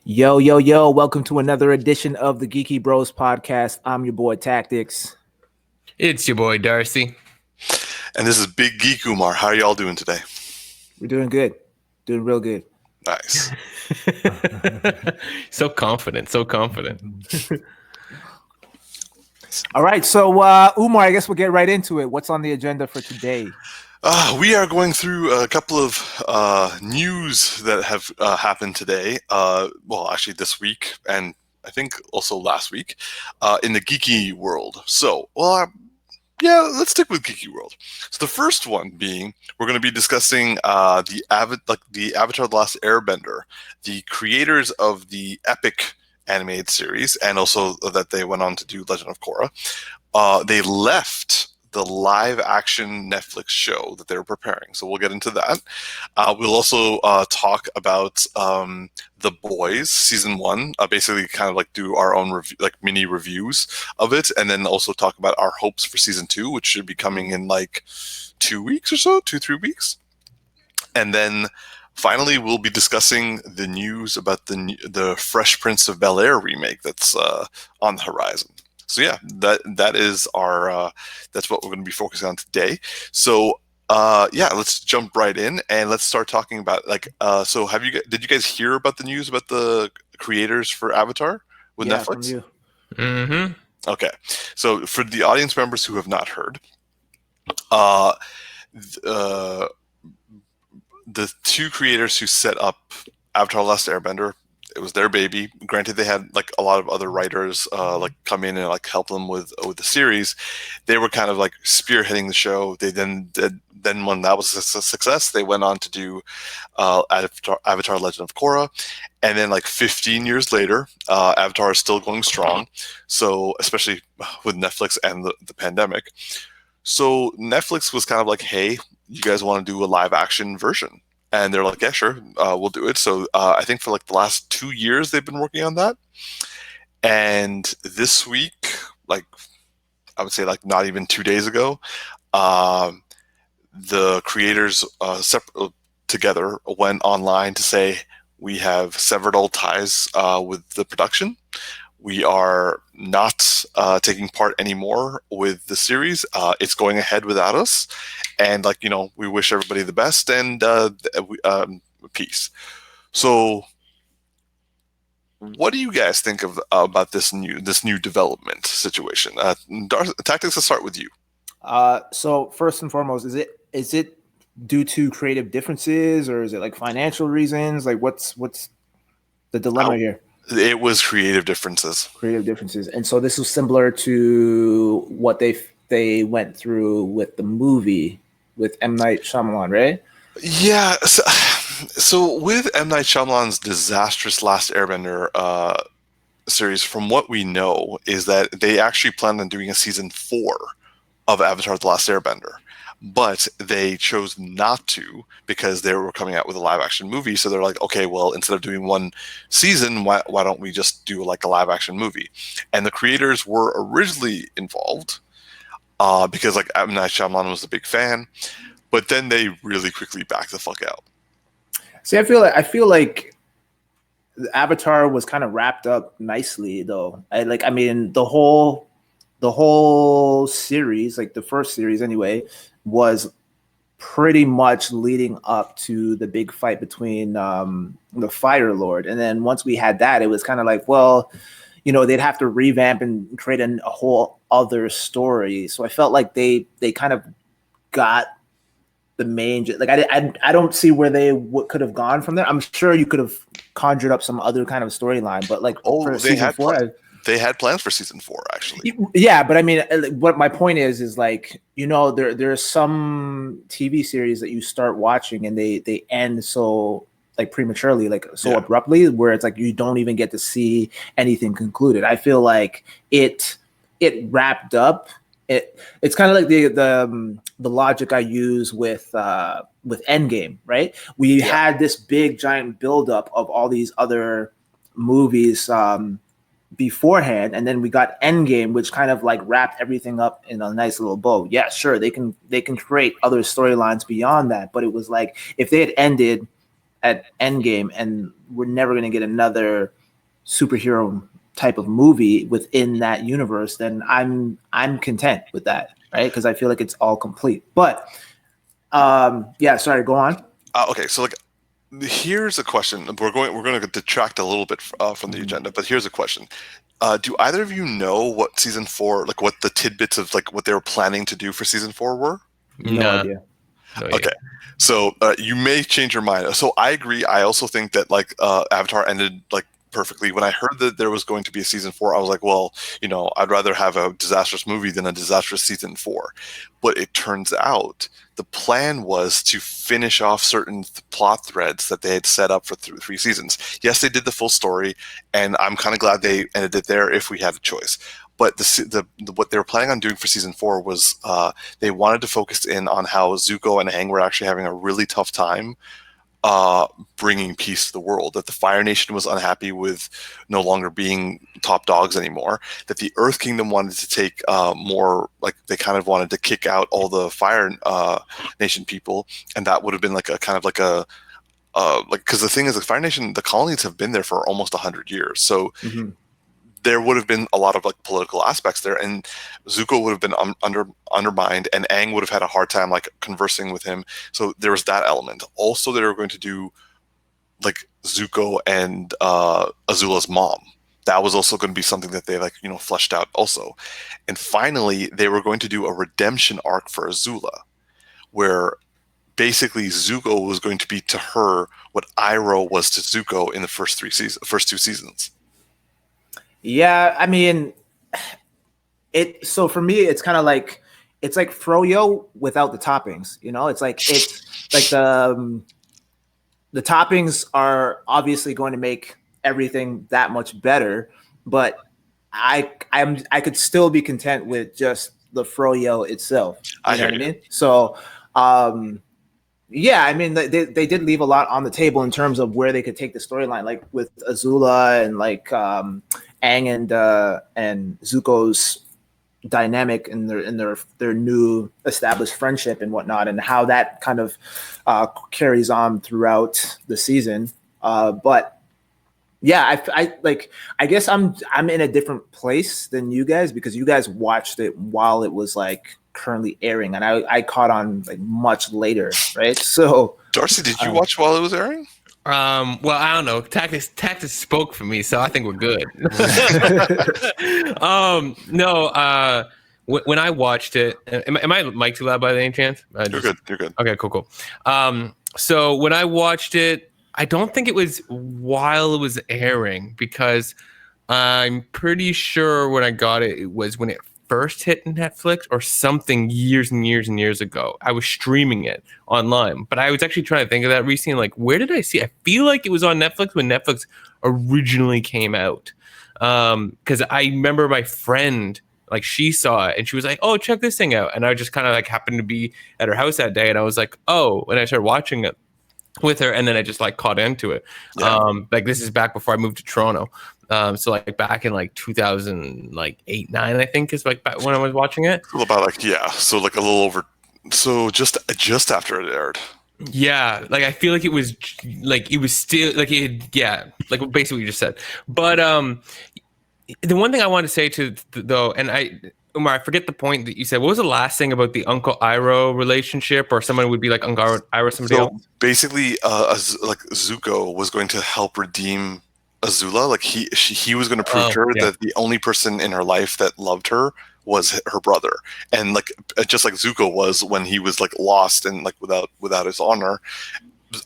Yo, yo, yo, welcome to another edition of the Geeky Bros podcast. I'm your boy Tactics. It's your boy Darcy. And this is Big Geek Umar. How are y'all doing today? We're doing good. Doing real good. Nice. So confident. All right, so Umar, I guess we'll get right into it. What's on the agenda for today? We are going through a couple of news that have happened today. Well, actually this week, and I think also last week, in the geeky world. So, let's stick with geeky world. So the first one being, we're going to be discussing the Avatar: The Last Airbender, the creators of the epic animated series, and also that they went on to do Legend of Korra. They left the live action Netflix show that they were preparing. So we'll get into that. We'll also talk about The Boys season 1, basically kind of like do our own mini reviews of it, and then also talk about our hopes for season 2, which should be coming in like 2 weeks or so, 2-3 weeks. And then finally, we'll be discussing the news about the Fresh Prince of Bel-Air remake that's on the horizon. So yeah, that is our that's what we're going to be focusing on today. So let's jump right in and let's start talking about so did you guys hear about the news about the creators for Avatar with Netflix? From you. Mm-hmm. Okay, so for the audience members who have not heard, the two creators who set up Avatar: The Last Airbender, it was their baby. Granted, they had like a lot of other writers come in and like help them with the series. They were kind of like spearheading the show. They then when that was a success, they went on to do Avatar: Legend of Korra, and then like 15 years later, Avatar is still going strong. So especially with Netflix and the pandemic, so Netflix was kind of like, hey, you guys want to do a live action version? And they're like, yeah, sure, we'll do it. So I think for like the last 2 years, they've been working on that. And this week, like I would say like not even 2 days ago, the creators together went online to say, we have severed all ties with the production. We are not taking part anymore with the series. It's going ahead without us. And we wish everybody the best and peace. So what do you guys think of about this new development situation? Tactics, let's start with you. So first and foremost, is it due to creative differences or is it like financial reasons? Like what's the dilemma here? It was creative differences. And so this was similar to what they went through with the movie with M. Night Shyamalan, right? Yeah. So with M. Night Shyamalan's disastrous Last Airbender series, from what we know, is that they actually planned on doing a season 4 of Avatar: The Last Airbender. But they chose not to because they were coming out with a live action movie. So they're like, okay, well, instead of doing one season, why don't we just do like a live action movie? And the creators were originally involved because like M. Night Shyamalan was a big fan, but then they really quickly backed the fuck out. See, I feel like Avatar was kind of wrapped up nicely though. The whole series, like the first series anyway, was pretty much leading up to the big fight between the Fire Lord. And then once we had that, it was kind of like, well, they'd have to revamp and create a whole other story. So I felt like they kind of got the main, like I don't see where they could have gone from there. I'm sure you could have conjured up some other kind of storyline, but like for season 4, they had plans for season 4, actually. Yeah, but I mean, what my point is like, there's some TV series that you start watching and they end so like prematurely, like so abruptly, where it's like you don't even get to see anything concluded. I feel like it wrapped up. It's kind of like the logic I use with Endgame, right? We had this big giant buildup of all these other movies beforehand, and then we got Endgame, which kind of like wrapped everything up in a nice little bow. Yeah, sure, they can create other storylines beyond that, but it was like if they had ended at Endgame, and we're never going to get another superhero type of movie within that universe, then I'm content with that, right? Because I feel like it's all complete. But yeah, sorry, go on. Okay, so like, here's a question. We're going to detract a little bit from the agenda, but here's a question. Do either of you know what season 4, like what the tidbits of like what they were planning to do for season 4 were? No idea. Okay, so you may change your mind. So I agree. I also think that like Avatar ended like perfectly. When I heard that there was going to be a season 4, I was like, well, you know, I'd rather have a disastrous movie than a disastrous season 4. But it turns out the plan was to finish off certain plot threads that they had set up for 3 seasons. Yes, they did the full story, and I'm kind of glad they ended it there if we had a choice. But what they were planning on doing for season 4 was they wanted to focus in on how Zuko and Aang were actually having a really tough time bringing peace to the world, that the Fire Nation was unhappy with no longer being top dogs anymore, that the Earth Kingdom wanted to take more, like they kind of wanted to kick out all the Fire Nation people, and that would have been like a kind of like a like, because the thing is, the Fire Nation, the colonies have been there for almost 100 years, so there would have been a lot of like political aspects there, and Zuko would have been undermined, and Aang would have had a hard time like conversing with him. So there was that element. Also, they were going to do like Zuko and Azula's mom. That was also going to be something that they like, you know, fleshed out also. And finally, they were going to do a redemption arc for Azula, where basically Zuko was going to be to her what Iroh was to Zuko in the first 2 seasons. Yeah, I mean, so for me, it's kind of like, it's like froyo without the toppings. You know, it's like the toppings are obviously going to make everything that much better, but I could still be content with just the froyo itself. You know what I mean? So yeah, I mean, they did leave a lot on the table in terms of where they could take the storyline, like with Azula and like Aang and Zuko's dynamic and their new established friendship and whatnot, and how that kind of carries on throughout the season. But yeah, I guess I'm in a different place than you guys, because you guys watched it while it was like currently airing, and I caught on like much later, right? So Darcy, did you watch while it was airing? Well, I don't know. Tactics spoke for me, so I think we're good. No. When I watched it, am I mic too loud by any chance? You're good. You're good. Okay, cool. So when I watched it, I don't think it was while it was airing, because I'm pretty sure when I got it, it was when it first hit Netflix or something years and years and years ago. I was streaming it online, but I was actually trying to think of that recently. Like, where did I see? I feel like it was on Netflix when Netflix originally came out. Because I remember my friend, like, she saw it and she was like, "Oh, check this thing out," and I just kind of like happened to be at her house that day, and I was like, "Oh," and I started watching it with her, and then I just like caught into it. Yeah. Like, this is back before I moved to Toronto. So like back in like 2008, 9, I think, is like back when I was watching it. About like, yeah, so like a little over, so just after it aired. Yeah, like I feel like it was still like like basically what you just said. But the one thing I wanted to say though, and Umar, I forget the point that you said. What was the last thing about the Uncle Iroh relationship, or someone would be like Uncle Iroh, somebody else? Basically, like Zuko was going to help redeem Azula. Like he was going to prove to her that the only person in her life that loved her was her brother, and like just like Zuko was when he was like lost and like without his honor,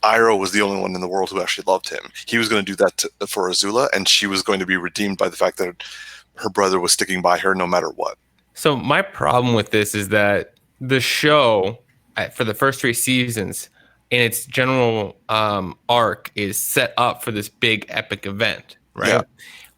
Iroh was the only one in the world who actually loved him. He was going to do that for Azula, and she was going to be redeemed by the fact that her brother was sticking by her no matter what. So my problem with this is that the show, for the first 3 seasons, in its general arc, is set up for this big epic event, right? Yeah.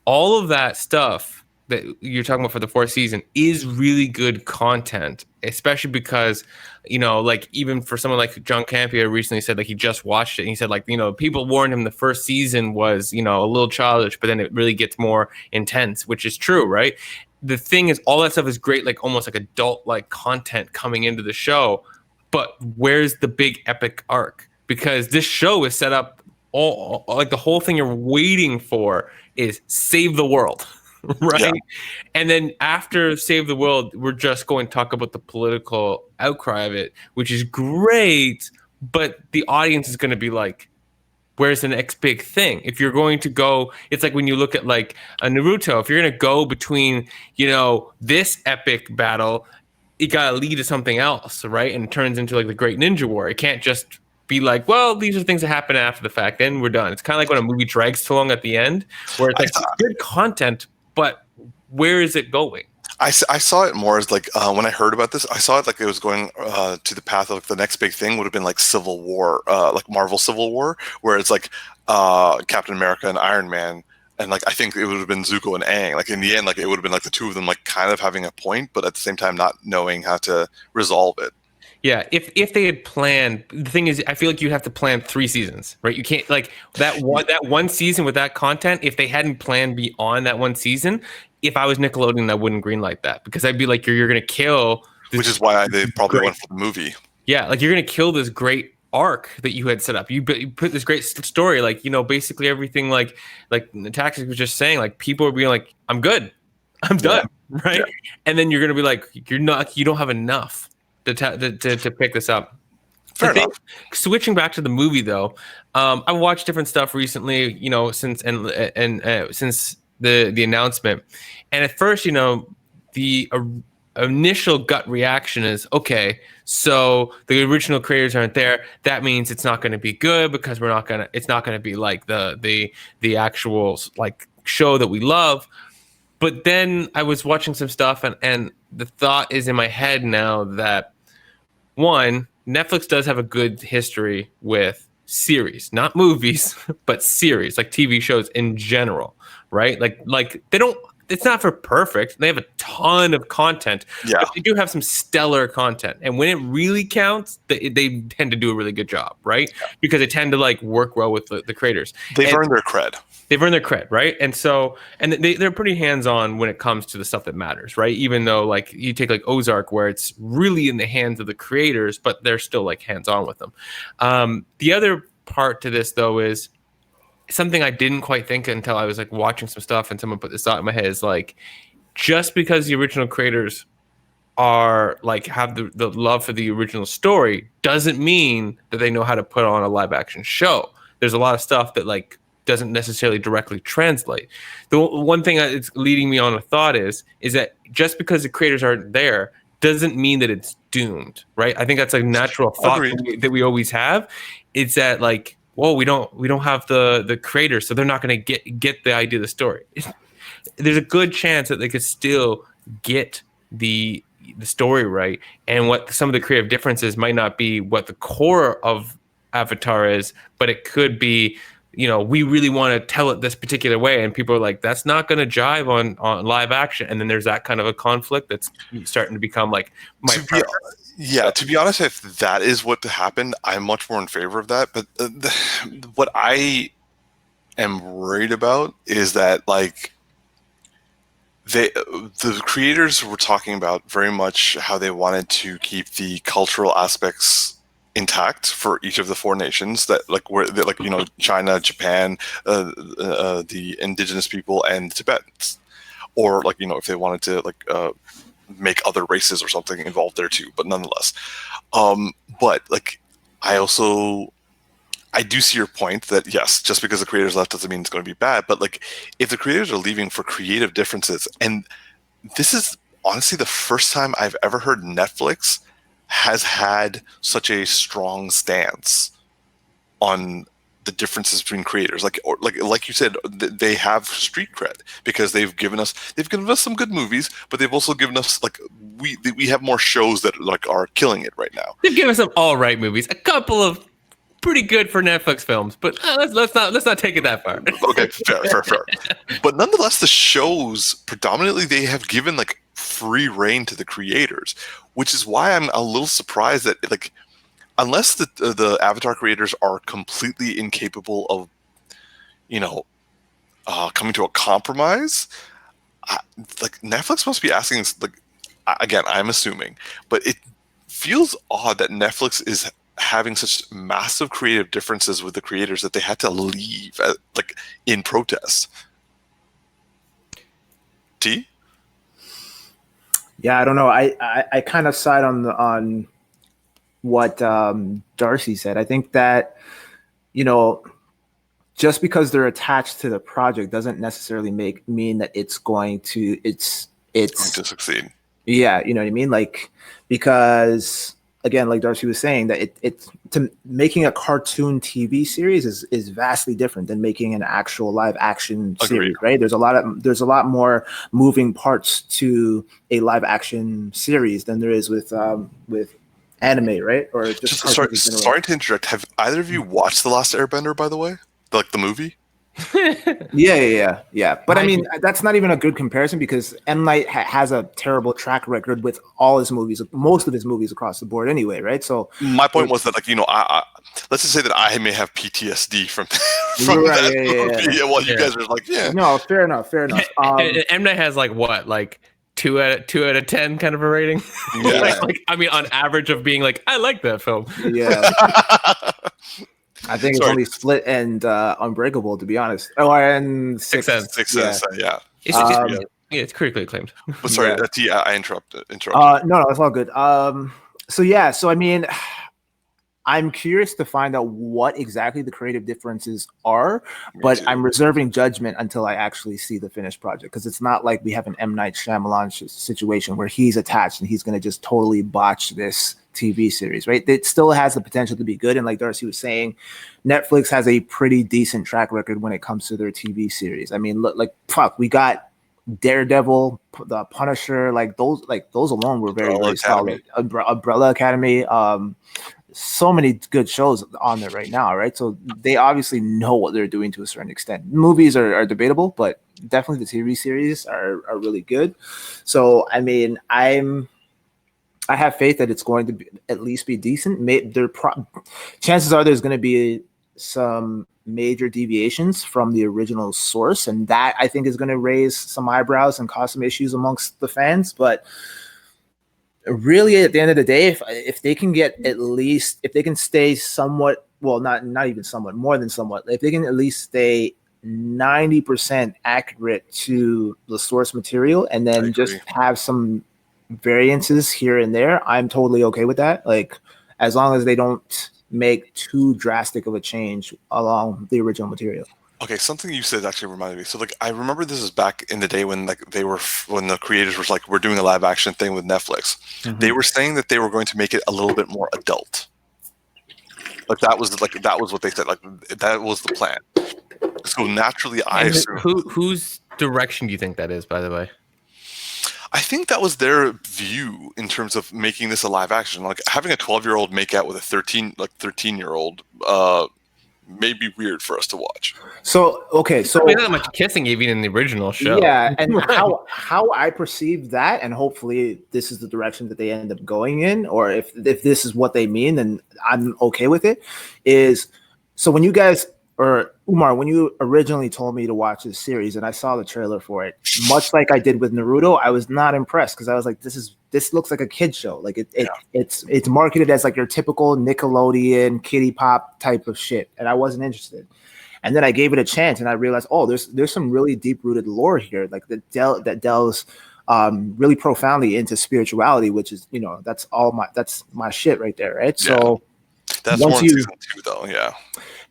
All of that stuff that you're talking about for the 4th season is really good content, especially because, you know, like even for someone like John Campea recently said, like he just watched it and he said, like, you know, people warned him the first season was, you know, a little childish, but then it really gets more intense, which is true, right? The thing is, all that stuff is great, like almost like adult like content coming into the show, but where's the big epic arc? Because this show is set up all like the whole thing you're waiting for is save the world, right? Yeah. And then after save the world, we're just going to talk about the political outcry of it, which is great, but the audience is going to be like, where's the next big thing? If you're going to go, it's like when you look at like a Naruto, if you're going to go between, this epic battle, it got to lead to something else, right? And it turns into like the Great Ninja War. It can't just be like, well, these are things that happen after the fact, then we're done. It's kind of like when a movie drags too long at the end, where it's like it's good content, but where is it going? I saw it more as like when I heard about this, I saw it like it was going to the path of the next big thing would have been like Civil War, like Marvel Civil War, where it's like Captain America and Iron Man, and like I think it would have been Zuko and Aang. Like in the end, like it would have been like the two of them like kind of having a point, but at the same time not knowing how to resolve it. Yeah, if they had planned, the thing is, I feel like you'd have to plan 3 seasons, right? You can't like that one season with that content. If they hadn't planned beyond that one season, if I was Nickelodeon, I wouldn't greenlight that because I'd be like, you're gonna kill. Which is why they probably went for the movie. Yeah, like you're gonna kill this great arc that you had set up. You put this great story, like basically everything, like Taxi was just saying, like people are being like, I'm good, I'm done, right? Yeah. And then you're gonna be like, you don't have enough to pick this up. Fair enough. Switching back to the movie though, I watched different stuff recently, since since the announcement, and at first, the initial gut reaction is, okay, so the original creators aren't there. That means it's not going to be good because it's not going to be like the actual like show that we love. But then I was watching some stuff and the thought is in my head now that one, Netflix does have a good history with series, not movies, but series, like TV shows in general, right? Like they don't, it's not for perfect. They have a ton of content, but they do have some stellar content. And when it really counts, they tend to do a really good job, right? Yeah. Because they tend to like work well with the creators. They've earned their cred. They've earned their cred, right? And so, and they're pretty hands-on when it comes to the stuff that matters, right? Even though like you take like Ozark, where it's really in the hands of the creators, but they're still like hands-on with them. The other part to this though is something I didn't quite think until I was like watching some stuff and someone put this thought in my head is like, just because the original creators are like have the love for the original story doesn't mean that they know how to put on a live action show. There's a lot of stuff that like doesn't necessarily directly translate. The one thing that's leading me on a thought is that just because the creators aren't there doesn't mean that it's doomed, right? I think that's a natural thought that we always have. It's that like, whoa, we don't have the creators, so they're not going to get the idea of the story. There's a good chance that they could still get the story right, and what some of the creative differences might not be what the core of Avatar is, but it could be, we really want to tell it this particular way, and people are like, that's not going to jive on live action, and then there's that kind of a conflict that's starting to become like my to be honest, if that is what happened, I'm much more in favor of that. But what I am worried about is that like the creators were talking about very much how they wanted to keep the cultural aspects intact for each of the 4 nations that like were like China, Japan, the indigenous people, and Tibetans, or like if they wanted to like make other races or something involved there too, but nonetheless, but like I do see your point that yes, just because the creators left doesn't mean it's going to be bad, but like if the creators are leaving for creative differences, and this is honestly the first time I've ever heard Netflix has had such a strong stance on the differences between creators, like you said, they have street cred because they've given us some good movies, but they've also given us like we have more shows that like are killing it right now. They've given us some all right movies, a couple of pretty good for Netflix films, but let's not take it that far. Okay, fair. But nonetheless, the shows predominantly they have given like free reign to the creators, which is why I'm a little surprised that like unless the Avatar creators are completely incapable of coming to a compromise, like Netflix must be asking like again, I'm assuming, but it feels odd that Netflix is having such massive creative differences with the creators that they had to leave like in protest. T? Yeah, I don't know. I kind of side on what Darcy said. I think that, you know, just because they're attached to the project doesn't necessarily mean that it's going to succeed. Yeah, you know what I mean? Like, because again, like Darcy was saying, that it's to making a cartoon TV series is vastly different than making an actual live action series, right? There's a lot more moving parts to a live action series than there is with anime, right? Or just sorry to interrupt. Have either of you watched The Last Airbender, by the way? Like the movie? Yeah. But I mean, that's not even a good comparison because M. Night has a terrible track record with all his movies, most of his movies across the board anyway, right? So my point was that, like, you know, I let's just say that I may have PTSD from that movie. Yeah. Well, you guys are like, yeah. No, fair enough. M. Night has like 2 out of 10 kind of a rating. Yeah. like I mean, on average of being like, I like that film. Yeah. I think it's only Split and Unbreakable, to be honest. Oh, and Sixth Sense. Yeah. It's critically acclaimed. But sorry, I interrupted. No, it's all good. So I mean, I'm curious to find out what exactly the creative differences are, but I'm reserving judgment until I actually see the finished project, because it's not like we have an M. Night Shyamalan situation where he's attached and he's going to just totally botch this TV series, right? It still has the potential to be good. And like Darcy was saying, Netflix has a pretty decent track record when it comes to their TV series. I mean, look, we got Daredevil, the Punisher, like those alone were very solid. Umbrella Academy, so many good shows on there right now, right? So they obviously know what they're doing to a certain extent. Movies are debatable, but definitely the TV series are really good. So I mean, I have faith that it's going to at least be decent. Chances are there's going to be some major deviations from the original source, and that I think is going to raise some eyebrows and cause some issues amongst the fans. But really, at the end of the day, if they can get if they can stay somewhat, well, not even somewhat, more than somewhat, if they can at least stay 90% accurate to the source material, and then just have some variances here and there, I'm totally okay with that. Like, as long as they don't make too drastic of a change along the original material. Okay, something you said actually reminded me. So, like, I remember this is back in the day when, like, when the creators were like, we're doing a live action thing with Netflix. Mm-hmm. They were saying that they were going to make it a little bit more adult. That was what they said. Like, that was the plan. So naturally, I assume. Whose direction do you think that is, by the way? I think that was their view in terms of making this a live action. Like, having a 12-year-old make out with a 13-year-old may be weird for us to watch. So okay, so not much kissing even in the original show. Yeah, and how I perceive that, and hopefully this is the direction that they end up going in, or if this is what they mean, then I'm okay with it. Is so when you guys, or Umar, when you originally told me to watch this series and I saw the trailer for it, much like I did with Naruto, I was not impressed, because I was like, this looks like a kid show. Like it's marketed as like your typical Nickelodeon kiddie pop type of shit, and I wasn't interested. And then I gave it a chance, and I realized, oh, there's some really deep rooted lore here, like that delves really profoundly into spirituality, which is, you know, that's my shit right there, right? Yeah. So that's more in season 2, though. Yeah.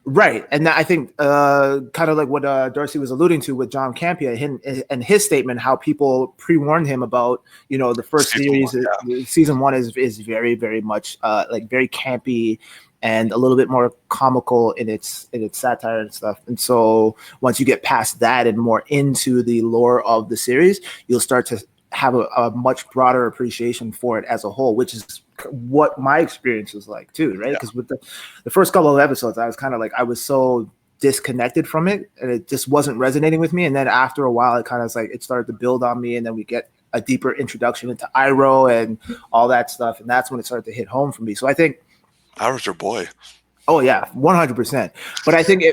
Right. And I think kind of like what Darcy was alluding to with John Campea and his statement, how people pre-warned him about, you know, the first season 1 is very, very much like very campy and a little bit more comical in its satire and stuff. And so once you get past that and more into the lore of the series, you'll start to have a much broader appreciation for it as a whole, which is what my experience was like too, right? Because with the first couple of episodes, I was kind of like, I was so disconnected from it, and it just wasn't resonating with me. And then after a while, it kind of was like, it started to build on me, and then we get a deeper introduction into Iroh and all that stuff, and that's when it started to hit home for me. So I think Iroh's your boy. Oh yeah, 100%. But I think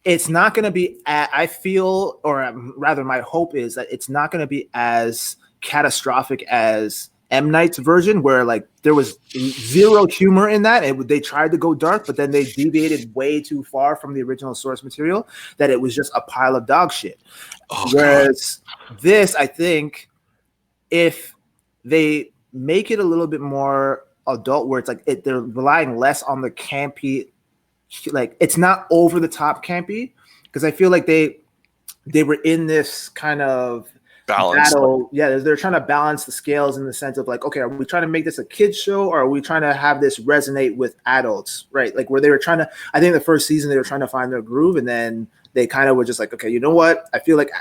it's not going to be, I feel, or rather my hope is that it's not going to be as catastrophic as M. Night's version, where like there was zero humor in that. They tried to go dark, but then they deviated way too far from the original source material that it was just a pile of dog shit. Whereas this, I think, if they make it a little bit more adult, where it's like they're relying less on the campy, like it's not over the top campy, because I feel like they were in this kind of balance. Battle. Yeah, they're trying to balance the scales in the sense of like, okay, are we trying to make this a kid's show, or are we trying to have this resonate with adults, right? Like where they were trying to, I think the first season they were trying to find their groove, and then they kind of were just like, okay, you know what? I feel like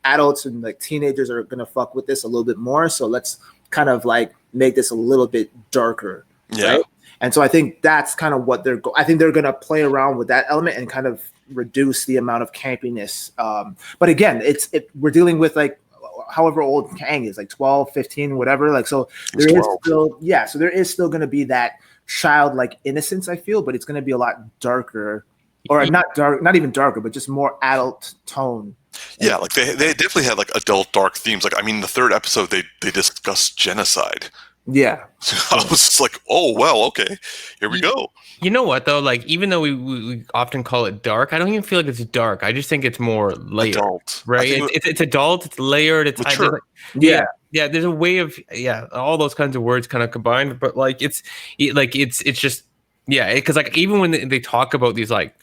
adults and like teenagers are gonna fuck with this a little bit more, so let's kind of like make this a little bit darker, right? And so I think that's kind of what I think they're gonna play around with that element and kind of reduce the amount of campiness. But again, we're dealing with like however old Kang is, like 12, 15, whatever. Like, so there is still, so there is still going to be that childlike innocence, I feel, but it's going to be a lot darker, or not even darker, but just more adult tone. Yeah, like they definitely had like adult dark themes. Like, I mean, the third episode, they discussed genocide. Yeah. I was just like, oh, well, okay, here we go. You know what, though? Like, even though we often call it dark, I don't even feel like it's dark. I just think it's more layered. Adult. Right? It's adult, it's layered, it's mature. Yeah, there's a way of, all those kinds of words kind of combined, but like, it's just, because like, even when they talk about these like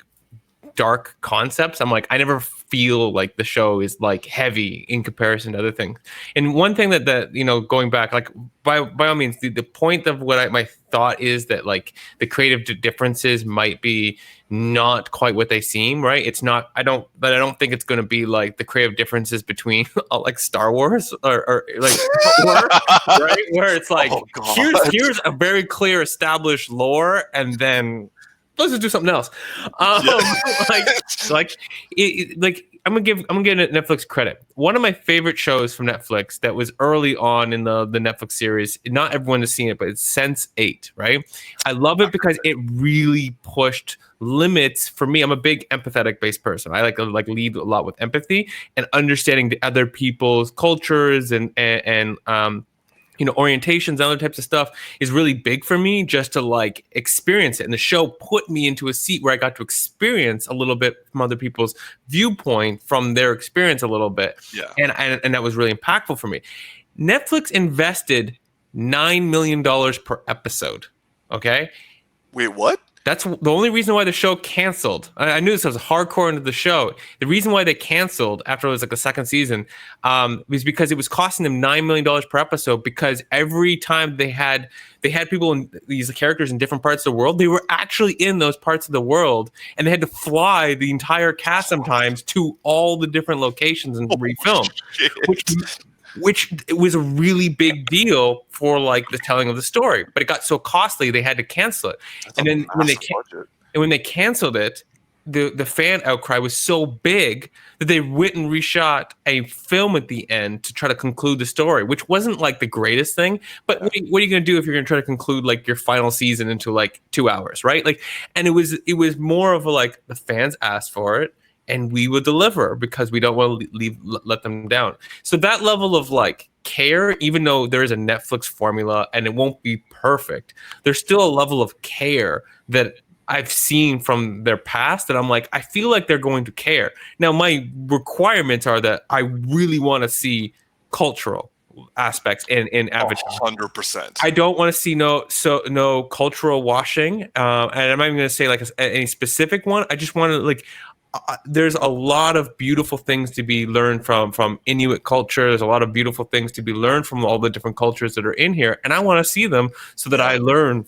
dark concepts, I'm like, I never feel like the show is like heavy in comparison to other things. And one thing that you know, going back, like by all means, the point of what my thought is that like the creative differences might be not quite what they seem, right? It's not, I don't think it's going to be like the creative differences between like Star Wars or like right, where it's like, here's a very clear established lore, and then let's just do something else. Like I'm gonna give Netflix credit. One of my favorite shows from Netflix that was early on in the Netflix series. Not everyone has seen it, but it's Sense8, right? I love it because it really pushed limits for me. I'm a big empathetic based person. I like lead a lot with empathy and understanding the other people's cultures and you know, orientations and other types of stuff is really big for me, just to like experience it. And the show put me into a seat where I got to experience a little bit from other people's viewpoint, from their experience a little bit. Yeah. And that was really impactful for me. Netflix invested $9 million per episode. Okay. Wait, what? That's the only reason why the show canceled. I knew this was hardcore into the show. The reason why they canceled after it was like the second season was because it was costing them $9 million per episode, because every time they had people in these characters in different parts of the world, they were actually in those parts of the world, and they had to fly the entire cast sometimes to all the different locations and refilm, which it was a really big deal for like the telling of the story, but it got so costly they had to cancel it. And then when they canceled it, the fan outcry was so big that they went and reshot a film at the end to try to conclude the story, which wasn't like the greatest thing. But what are you going to do if you're going to try to conclude like your final season into like 2 hours, right? Like, and it was more of a like, the fans asked for it, and we will deliver because we don't want to let them down. So that level of like care, even though there is a Netflix formula and it won't be perfect, there's still a level of care that I've seen from their past that I'm like, I feel like they're going to care. Now, my requirements are that I really want to see cultural aspects in Avatar. 100%. I don't want to see no cultural washing. And I'm not even going to say like any specific one. I just want to like, there's a lot of beautiful things to be learned from Inuit culture. There's a lot of beautiful things to be learned from all the different cultures that are in here, and I want to see them so that I learn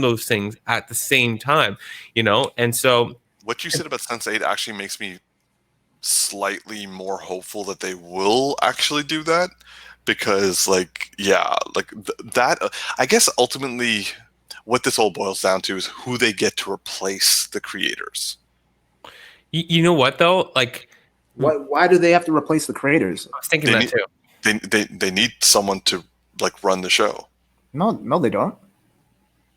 those things at the same time, you know. And so, what you said about Sense8 actually makes me slightly more hopeful that they will actually do that, because, like, that. I guess ultimately, what this all boils down to is who they get to replace the creators. You know what though? Like, why do they have to replace the creators? I was thinking that too. They need someone to like run the show. No, they don't.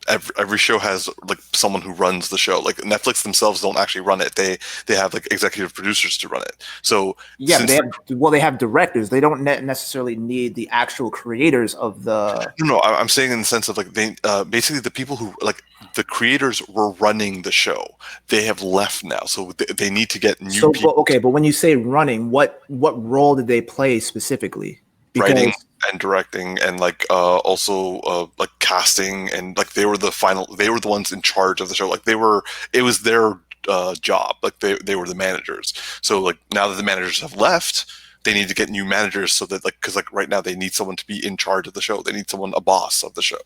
every show has like someone who runs the show. Like Netflix themselves don't actually run it. They have like executive producers to run it. So yeah, but they have directors. They don't necessarily need the actual creators of the. No, I'm saying in the sense of like they basically the people who like the creators were running the show. They have left now, so they need to get new people. But when you say running, what role did they play specifically? Because Writing and directing and like also like casting and like they were the ones in charge of the show. Like it was their job. Like they were the managers. So like now that the managers have left, they need to get new managers so that like because like right now they need someone to be in charge of the show. They need a boss of the show.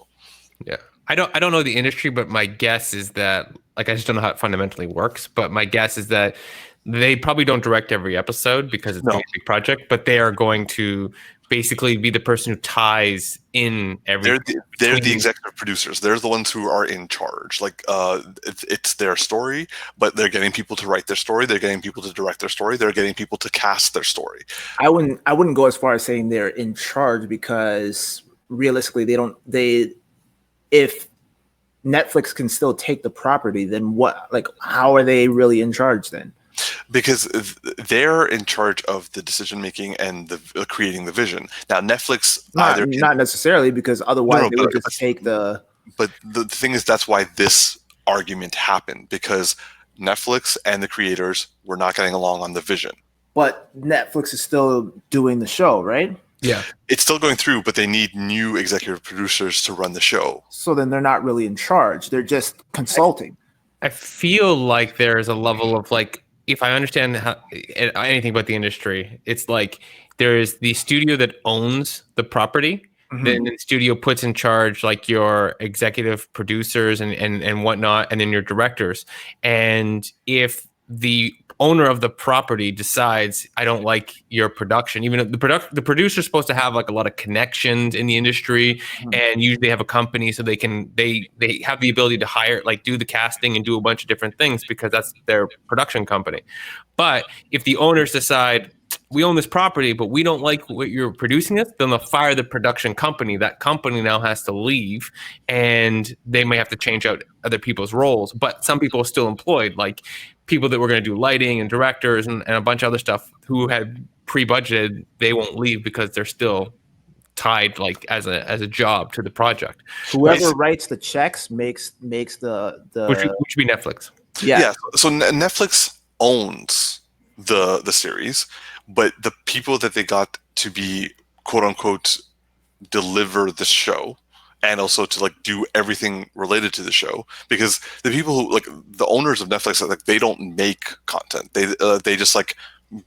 Yeah. I don't know the industry, but my guess is that like I just don't know how it fundamentally works, but my guess is that they probably don't direct every episode because it's a big project, but they are going to basically be the person who ties in everything. They're the executive producers. They're the ones who are in charge. Like it's their story, but they're getting people to write their story. They're getting people to direct their story. They're getting people to cast their story. I wouldn't go as far as saying they're in charge because realistically if Netflix can still take the property, then how are they really in charge then? Because they're in charge of the decision making and the creating the vision. Now Netflix not necessarily, because otherwise they would just take the. But the thing is, that's why this argument happened, because Netflix and the creators were not getting along on the vision. But Netflix is still doing the show, right? Yeah, it's still going through, but they need new executive producers to run the show. So then they're not really in charge; they're just consulting. I feel like there's a level of like, if I understand anything about the industry, it's like there's the studio that owns the property. Mm-hmm. Then the studio puts in charge like your executive producers and whatnot, and then your directors. And if the owner of the property decides, I don't like your production, even if the producer's supposed to have like a lot of connections in the industry, and usually have a company, so they have the ability to hire, like do the casting and do a bunch of different things because that's their production company. But if the owners decide, we own this property, but we don't like what you're producing it, then they'll fire the production company. That company now has to leave, and they may have to change out other people's roles. But some people are still employed, like people that were going to do lighting and directors and a bunch of other stuff who had pre-budgeted. They won't leave because they're still tied like as a job to the project. Whoever writes the checks makes the which would be Netflix. Yeah. So Netflix owns the series, but the people that they got to be quote unquote deliver the show and also to like do everything related to the show, because the people who like the owners of Netflix, like they don't make content. They just like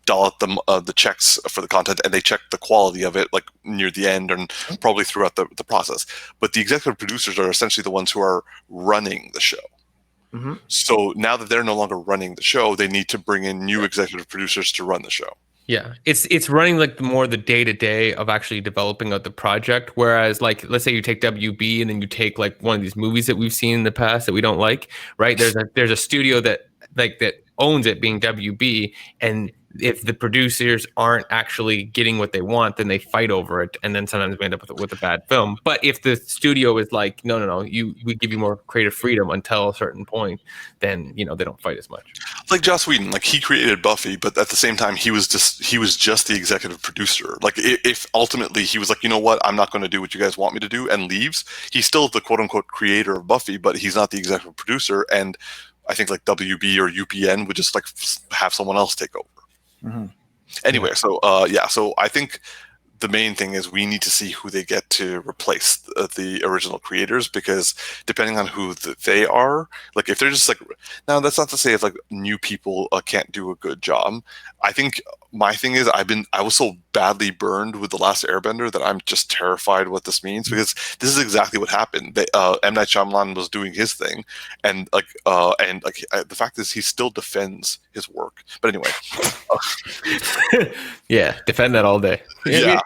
doll out the checks for the content, and they check the quality of it like near the end and probably throughout the process. But the executive producers are essentially the ones who are running the show. Mm-hmm. So now that they're no longer running the show, they need to bring in new executive producers to run the show. Yeah, it's running like the day-to-day of actually developing out the project. Whereas like, let's say you take WB and then you take like one of these movies that we've seen in the past that we don't like, right? There's a studio that owns it, being WB, and if the producers aren't actually getting what they want, then they fight over it, and then sometimes we end up with a bad film. But if the studio is like, no, we give you more creative freedom until a certain point, then they don't fight as much. Like Joss Whedon, like he created Buffy, but at the same time he was just the executive producer. Like if ultimately he was like, you know what, I'm not going to do what you guys want me to do, and leaves, he's still the quote unquote creator of Buffy, but he's not the executive producer. And I think like WB or UPN would just like have someone else take over. Mm-hmm. Anyway, so I think the main thing is we need to see who they get to replace the original creators, because depending on who they are, like if they're just like, now that's not to say if like new people can't do a good job. I think my thing is I was so badly burned with The Last Airbender that I'm just terrified what this means, because this is exactly what happened. M. Night Shyamalan was doing his thing, and the fact is he still defends his work. But anyway, yeah, defend that all day. Yeah,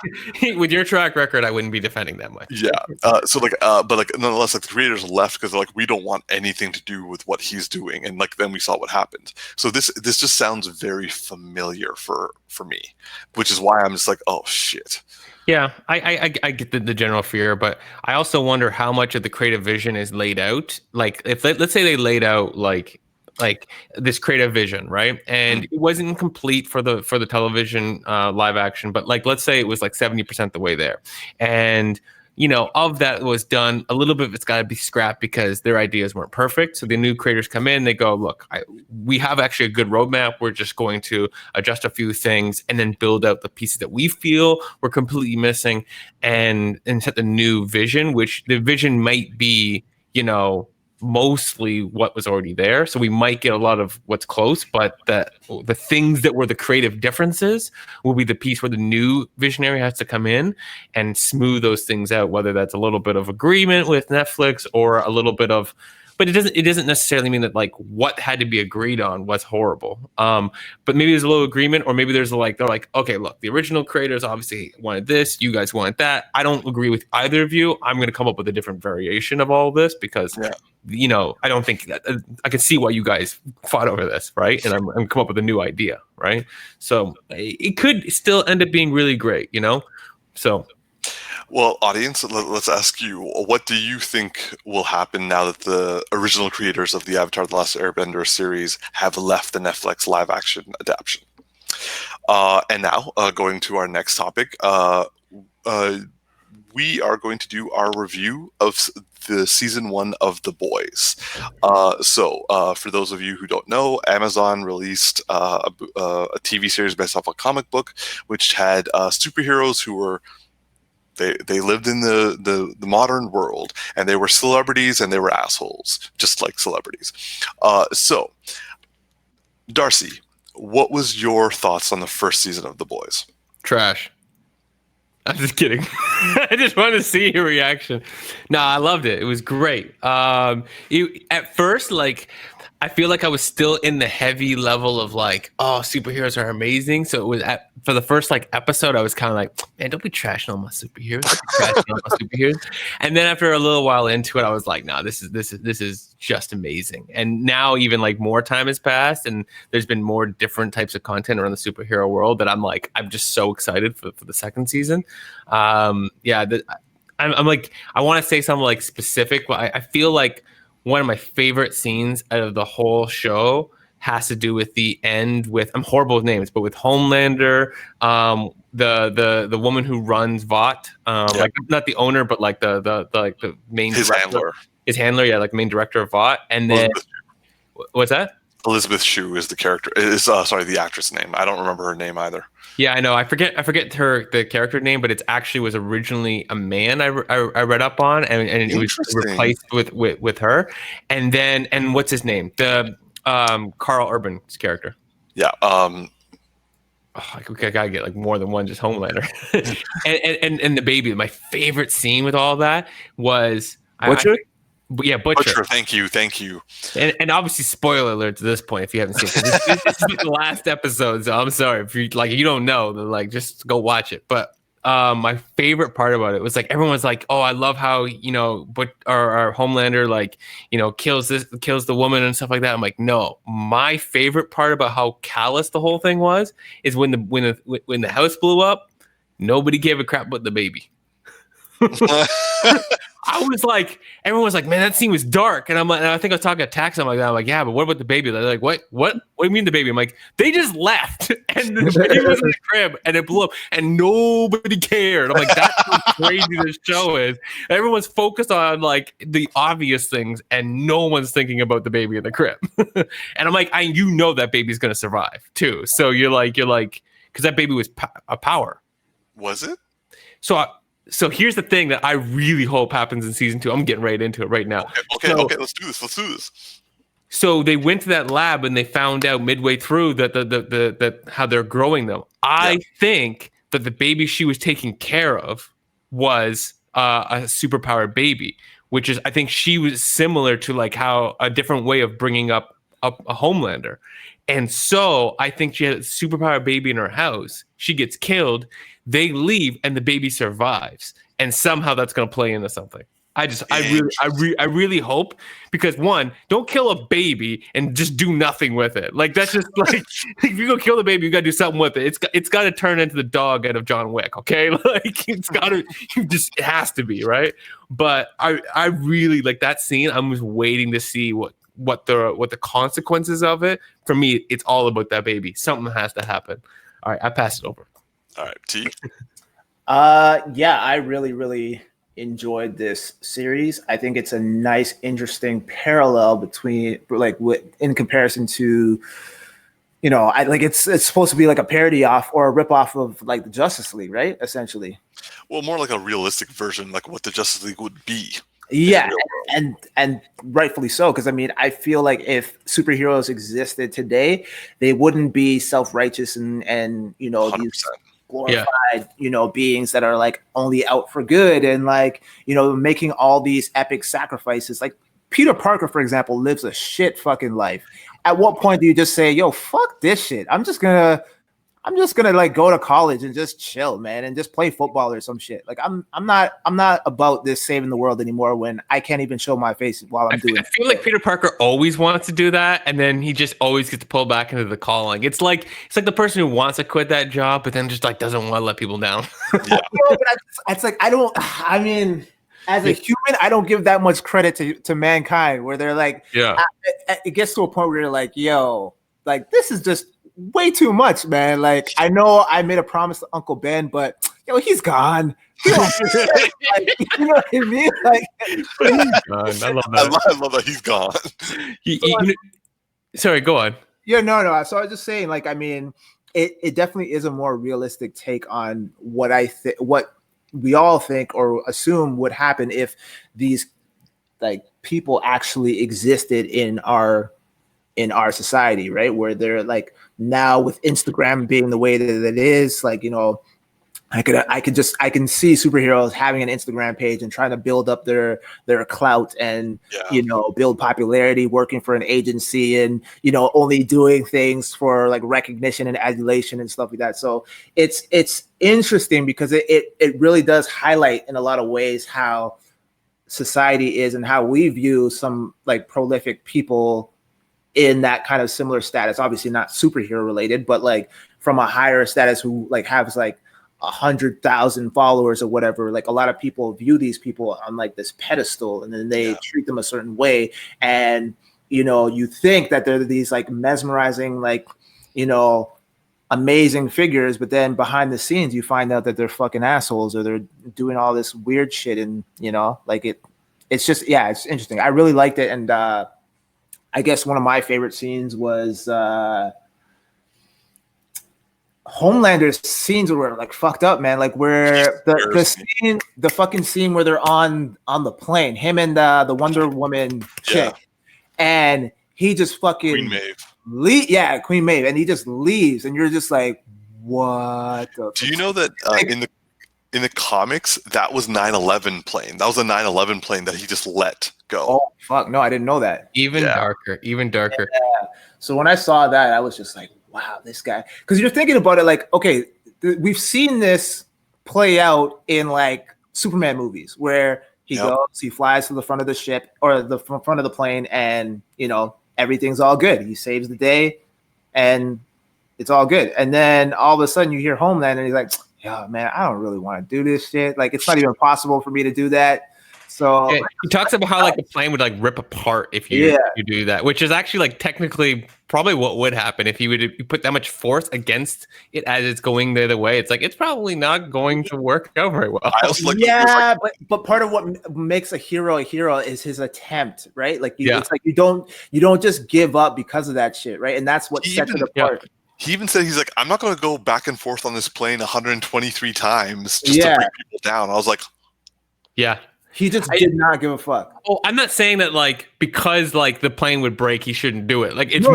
with your track record, I wouldn't be defending that much. Yeah, but nonetheless, like the creators left because they're like, we don't want anything to do with what he's doing, and like then we saw what happened. So this just sounds very familiar for for me, which is why I'm just like, oh shit. Yeah, I get the general fear, but I also wonder how much of the creative vision is laid out. Like, if let's say they laid out like this creative vision, right? And it wasn't complete for the television live action, but like let's say it was like 70% the way there, and of that was done, a little bit of it's got to be scrapped because their ideas weren't perfect. So the new creators come in, they go, look, we have actually a good roadmap. We're just going to adjust a few things and then build out the pieces that we feel we're completely missing, and set the new vision, which the vision might be, mostly what was already there. So we might get a lot of what's close, but the things that were the creative differences will be the piece where the new visionary has to come in and smooth those things out, whether that's a little bit of agreement with Netflix or a little bit of, but it doesn't necessarily mean that like what had to be agreed on was horrible. But maybe there's a little agreement, or maybe there's they're like, okay, look, the original creators obviously wanted this, you guys wanted that. I don't agree with either of you. I'm going to come up with a different variation of all of this because I don't think that I can see why you guys fought over this, right? And I'm come up with a new idea, right? So it could still end up being really great, So, well, audience, let's ask you: what do you think will happen now that the original creators of the Avatar: The Last Airbender series have left the Netflix live-action adaptation? And now, going to our next topic. We are going to do our review of the season 1 of The Boys. So for those of you who don't know, Amazon released a TV series based off a comic book, which had superheroes who were they lived in the modern world, and they were celebrities and they were assholes, just like celebrities. So, Darcy, what was your thoughts on the first season of The Boys? Trash. I'm just kidding. I just wanted to see your reaction. No, I loved it. It was great. At first, I feel like I was still in the heavy level of superheroes are amazing. So it was for the first episode, I was kind of like, man, don't be trashing on my superheroes. And then after a little while into it, I was like, nah, this is just amazing. And now even more time has passed, and there's been more different types of content around the superhero world that I'm just so excited for the second season. I'm I want to say something specific, but I feel like one of my favorite scenes out of the whole show has to do with the end with, I'm horrible with names, but with Homelander, the woman who runs Vought, not the owner, but the main director. His handler, main director of Vought. And then what's that? Elizabeth Shue is the character. The actress name. I don't remember her name either. Yeah, I know. I forget the character name, but it actually was originally a man. I read up on, and it was replaced with her. And then what's his name? The Carl Urban's character. Yeah. I gotta get more than one, just Homelander. and the baby. My favorite scene with all that was Butcher. Butcher. Thank you. And obviously, spoiler alert to this point if you haven't seen it. This is the last episode, so I'm sorry if you don't know. Then just go watch it. But my favorite part about it was everyone's like, oh, I love how but our Homelander kills the woman and stuff like that. I'm like, no. My favorite part about how callous the whole thing was is when the house blew up, nobody gave a crap about the baby. I was everyone was man, that scene was dark, and and I think I was talking to Tax. I'm like, yeah, but what about the baby? They're like, what do you mean the baby? I'm like, they just left, and the baby was in the crib, and it blew up, and nobody cared. I'm like, that's how crazy this show is. Everyone's focused on the obvious things, and no one's thinking about the baby in the crib. And I'm like, that baby's gonna survive too. So you're like, because that baby was a power. Was it? So here's the thing that I really hope happens in season 2. I'm getting right into it right now. Okay. Let's do this. So they went to that lab and they found out midway through that how they're growing them. I think that the baby she was taking care of was a superpowered baby, which is, I think she was similar to how a different way of bringing up a Homelander. And so I think she had a superpowered baby in her house. She gets killed. They leave and the baby survives. And somehow that's going to play into something. I really hope, because one, don't kill a baby and just do nothing with it. Like that's just like if you go kill the baby, you gotta do something with it. It's got to turn into the dog out of John Wick. Okay, like it has to be right. But I really like that scene. I'm just waiting to see what the consequences of it. For me, it's all about that baby. Something has to happen. All right, I pass it over. All right, T. Yeah, I really enjoyed this series. I think it's a nice, interesting parallel between in comparison to, I like it's supposed to be like a parody off or a rip off of like the Justice League, right? Essentially. Well, more like a realistic version, like what the Justice League would be. Yeah, and rightfully so, because I mean, I feel like if superheroes existed today, they wouldn't be self-righteous and 100%. these glorified, beings that are like only out for good and like, making all these epic sacrifices. Like Peter Parker, for example, lives a shit fucking life. At what point do you just say, yo, fuck this shit? I'm just gonna like go to college and just chill, man, and just play football or some shit. Like I'm not about this saving the world anymore when I can't even show my face while I'm doing it. I feel like Peter Parker always wants to do that, and then he just always gets pulled back into the calling. It's like the person who wants to quit that job, but then just like doesn't want to let people down. Yeah. It's like I mean, as a human, I don't give that much credit to mankind, where they're like, it gets to a point where you're like, yo, like this is just way too much, man. Like I know I made a promise to Uncle Ben, but he's gone. Like, you know what I mean? Like he's gone. I love that. I love that he's gone. Sorry, go on. Yeah, no. So I was just saying, like, I mean, it definitely is a more realistic take on what what we all think or assume would happen if these like people actually existed in our society, right? Where they're like now with Instagram being the way that it is, like, I can see superheroes having an Instagram page and trying to build up their clout and build popularity, working for an agency and only doing things for like recognition and adulation and stuff like that. So it's interesting because it really does highlight in a lot of ways how society is and how we view some like prolific people in that kind of similar status. Obviously not superhero related, but like from a higher status who like has like 100,000 followers or whatever. Like a lot of people view these people on like this pedestal and then they treat them a certain way. And, you think that they're these like mesmerizing, like, amazing figures, but then behind the scenes, you find out that they're fucking assholes or they're doing all this weird shit. And, like it's just, it's interesting. I really liked it. And, I guess one of my favorite scenes was Homelander's scenes were like fucked up, man. Like where the fucking scene where they're on the plane, him and the Wonder Woman chick, and he just fucking Queen Maeve. Queen Maeve, and he just leaves, and you're just like, what? Do you know that in the comics that was 9/11 plane? That was a 9/11 plane that he just let go. Oh fuck, no, I didn't know that. Even darker. Yeah. So when I saw that, I was just like, wow, this guy. Because you're thinking about it like, okay, we've seen this play out in like Superman movies where he goes, he flies to the front of the ship or the front of the plane, and everything's all good. He saves the day, and it's all good. And then all of a sudden, you hear Homeland, and he's like, "Yeah, man, I don't really want to do this shit. Like, it's not even possible for me to do that." So he talks about how like the plane would like rip apart if you do that, which is actually like technically probably what would happen if you put that much force against it as it's going the other way. It's like it's probably not going to work out very well. But part of what makes a hero is his attempt, right? Like it's like you don't just give up because of that shit, right? And that's what sets it apart. Yeah. He even said, he's like, I'm not going to go back and forth on this plane 123 times just to bring people down. I was like, yeah. He just did not give a fuck. Oh, I'm not saying that like because like the plane would break, he shouldn't do it. Like it's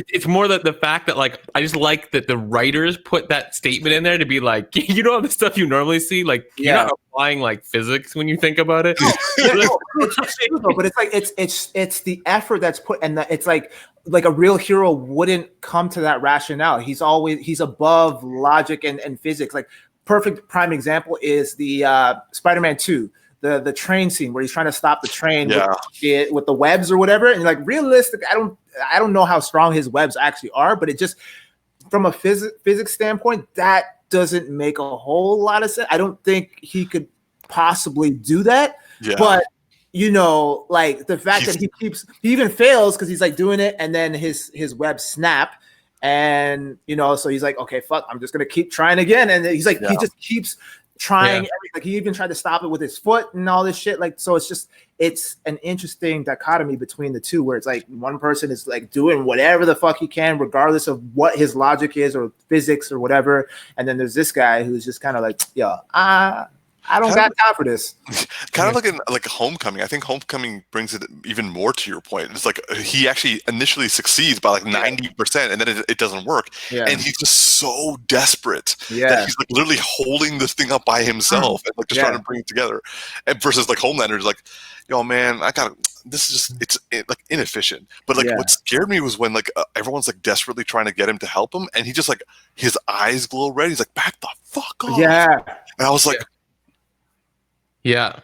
it's more that the fact that like I just like that the writers put that statement in there to be like, all the stuff you normally see, like you're not applying like physics when you think about it. But it's like it's the effort that's put, and it's like a real hero wouldn't come to that rationale. He's above logic and physics. Like perfect prime example is the Spider-Man 2. the train scene where he's trying to stop the train with the webs or whatever. And like realistic, I don't know how strong his webs actually are, but it just from a physics standpoint, that doesn't make a whole lot of sense. I don't think he could possibly do that. Yeah. But like the fact that he even fails because he's like doing it and then his webs snap. And so he's like, okay, fuck, I'm just gonna keep trying again. And he's like, he just keeps trying everything. Like he even tried to stop it with his foot and all this shit. Like, so it's an interesting dichotomy between the two, where it's like one person is like doing whatever the fuck he can, regardless of what his logic is or physics or whatever. And then there's this guy who's just kind of like, I don't got time for this. Kind of like in like Homecoming. I think Homecoming brings it even more to your point. It's like he actually initially succeeds by like 90%, and then it doesn't work. Yeah. And he's just so desperate that he's like literally holding this thing up by himself and like just trying to bring it together. And versus like Homelander's like, yo man, this is just it's like inefficient. But like what scared me was when like everyone's like desperately trying to get him to help him, and he just like his eyes glow red. He's like, back the fuck off. Yeah. And I was like. Yeah,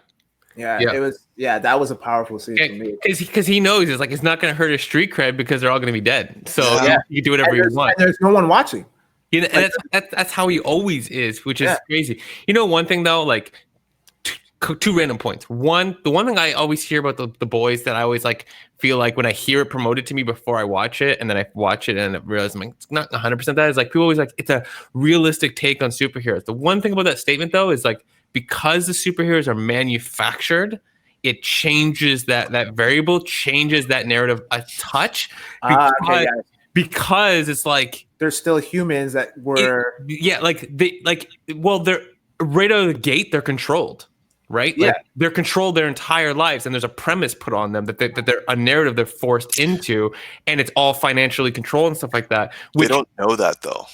it was. Yeah, that was a powerful scene for me because he knows it's not going to hurt his street cred because they're all going to be dead. So you do whatever you want. And there's no one watching. And that's how he always is, which is crazy. One thing though, like two random points. One, the one thing I always hear about the boys that I always like feel like when I hear it promoted to me before I watch it, and then I watch it and I realize I'm like, it's not 100% that is like people always like it's a realistic take on superheroes. The one thing about that statement though is like, because the superheroes are manufactured, it changes that variable, changes that narrative a touch. Because it's like they're still humans that were they're right out of the gate, they're controlled, right? Yeah, like, they're controlled their entire lives, and there's a premise put on them that they're a narrative they're forced into, and it's all financially controlled and stuff like that. They don't know that though.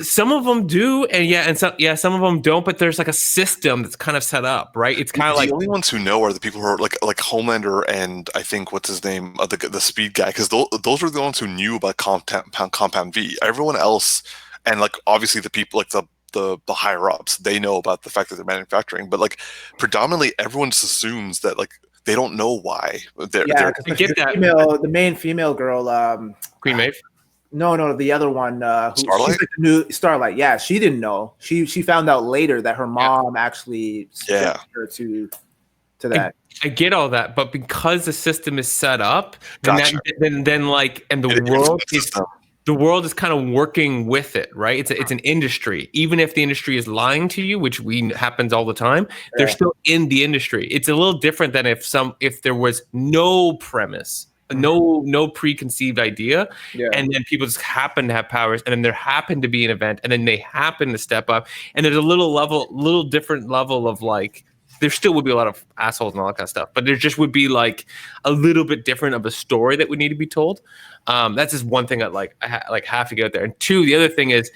Some of them do, and some of them don't. But there's like a system that's kind of set up, right? It's kind of like the only ones who know are the people who are like Homelander and I think what's his name, the Speed guy, because those are the ones who knew about Compound V. Everyone else, and like obviously the people like the higher ups, they know about the fact that they're manufacturing, but like predominantly everyone just assumes that like they don't know why they're the main female girl, Queen Maeve. No, the other one, Starlight? She's like the new Starlight. Yeah, she didn't know. She found out later that her mom actually sent her to that. I get all that, but because the system is set up, then like, and the world is kind of working with it, right? It's an industry. Even if the industry is lying to you, which happens all the time, they're still in the industry. It's a little different than if there was no premise. No preconceived idea, and then people just happen to have powers, and then there happened to be an event, and then they happen to step up, and there's a little different level of like, there still would be a lot of assholes and all that kind of stuff, but there just would be like a little bit different of a story that would need to be told. That's just one thing I have to get out there. And two, the other thing is,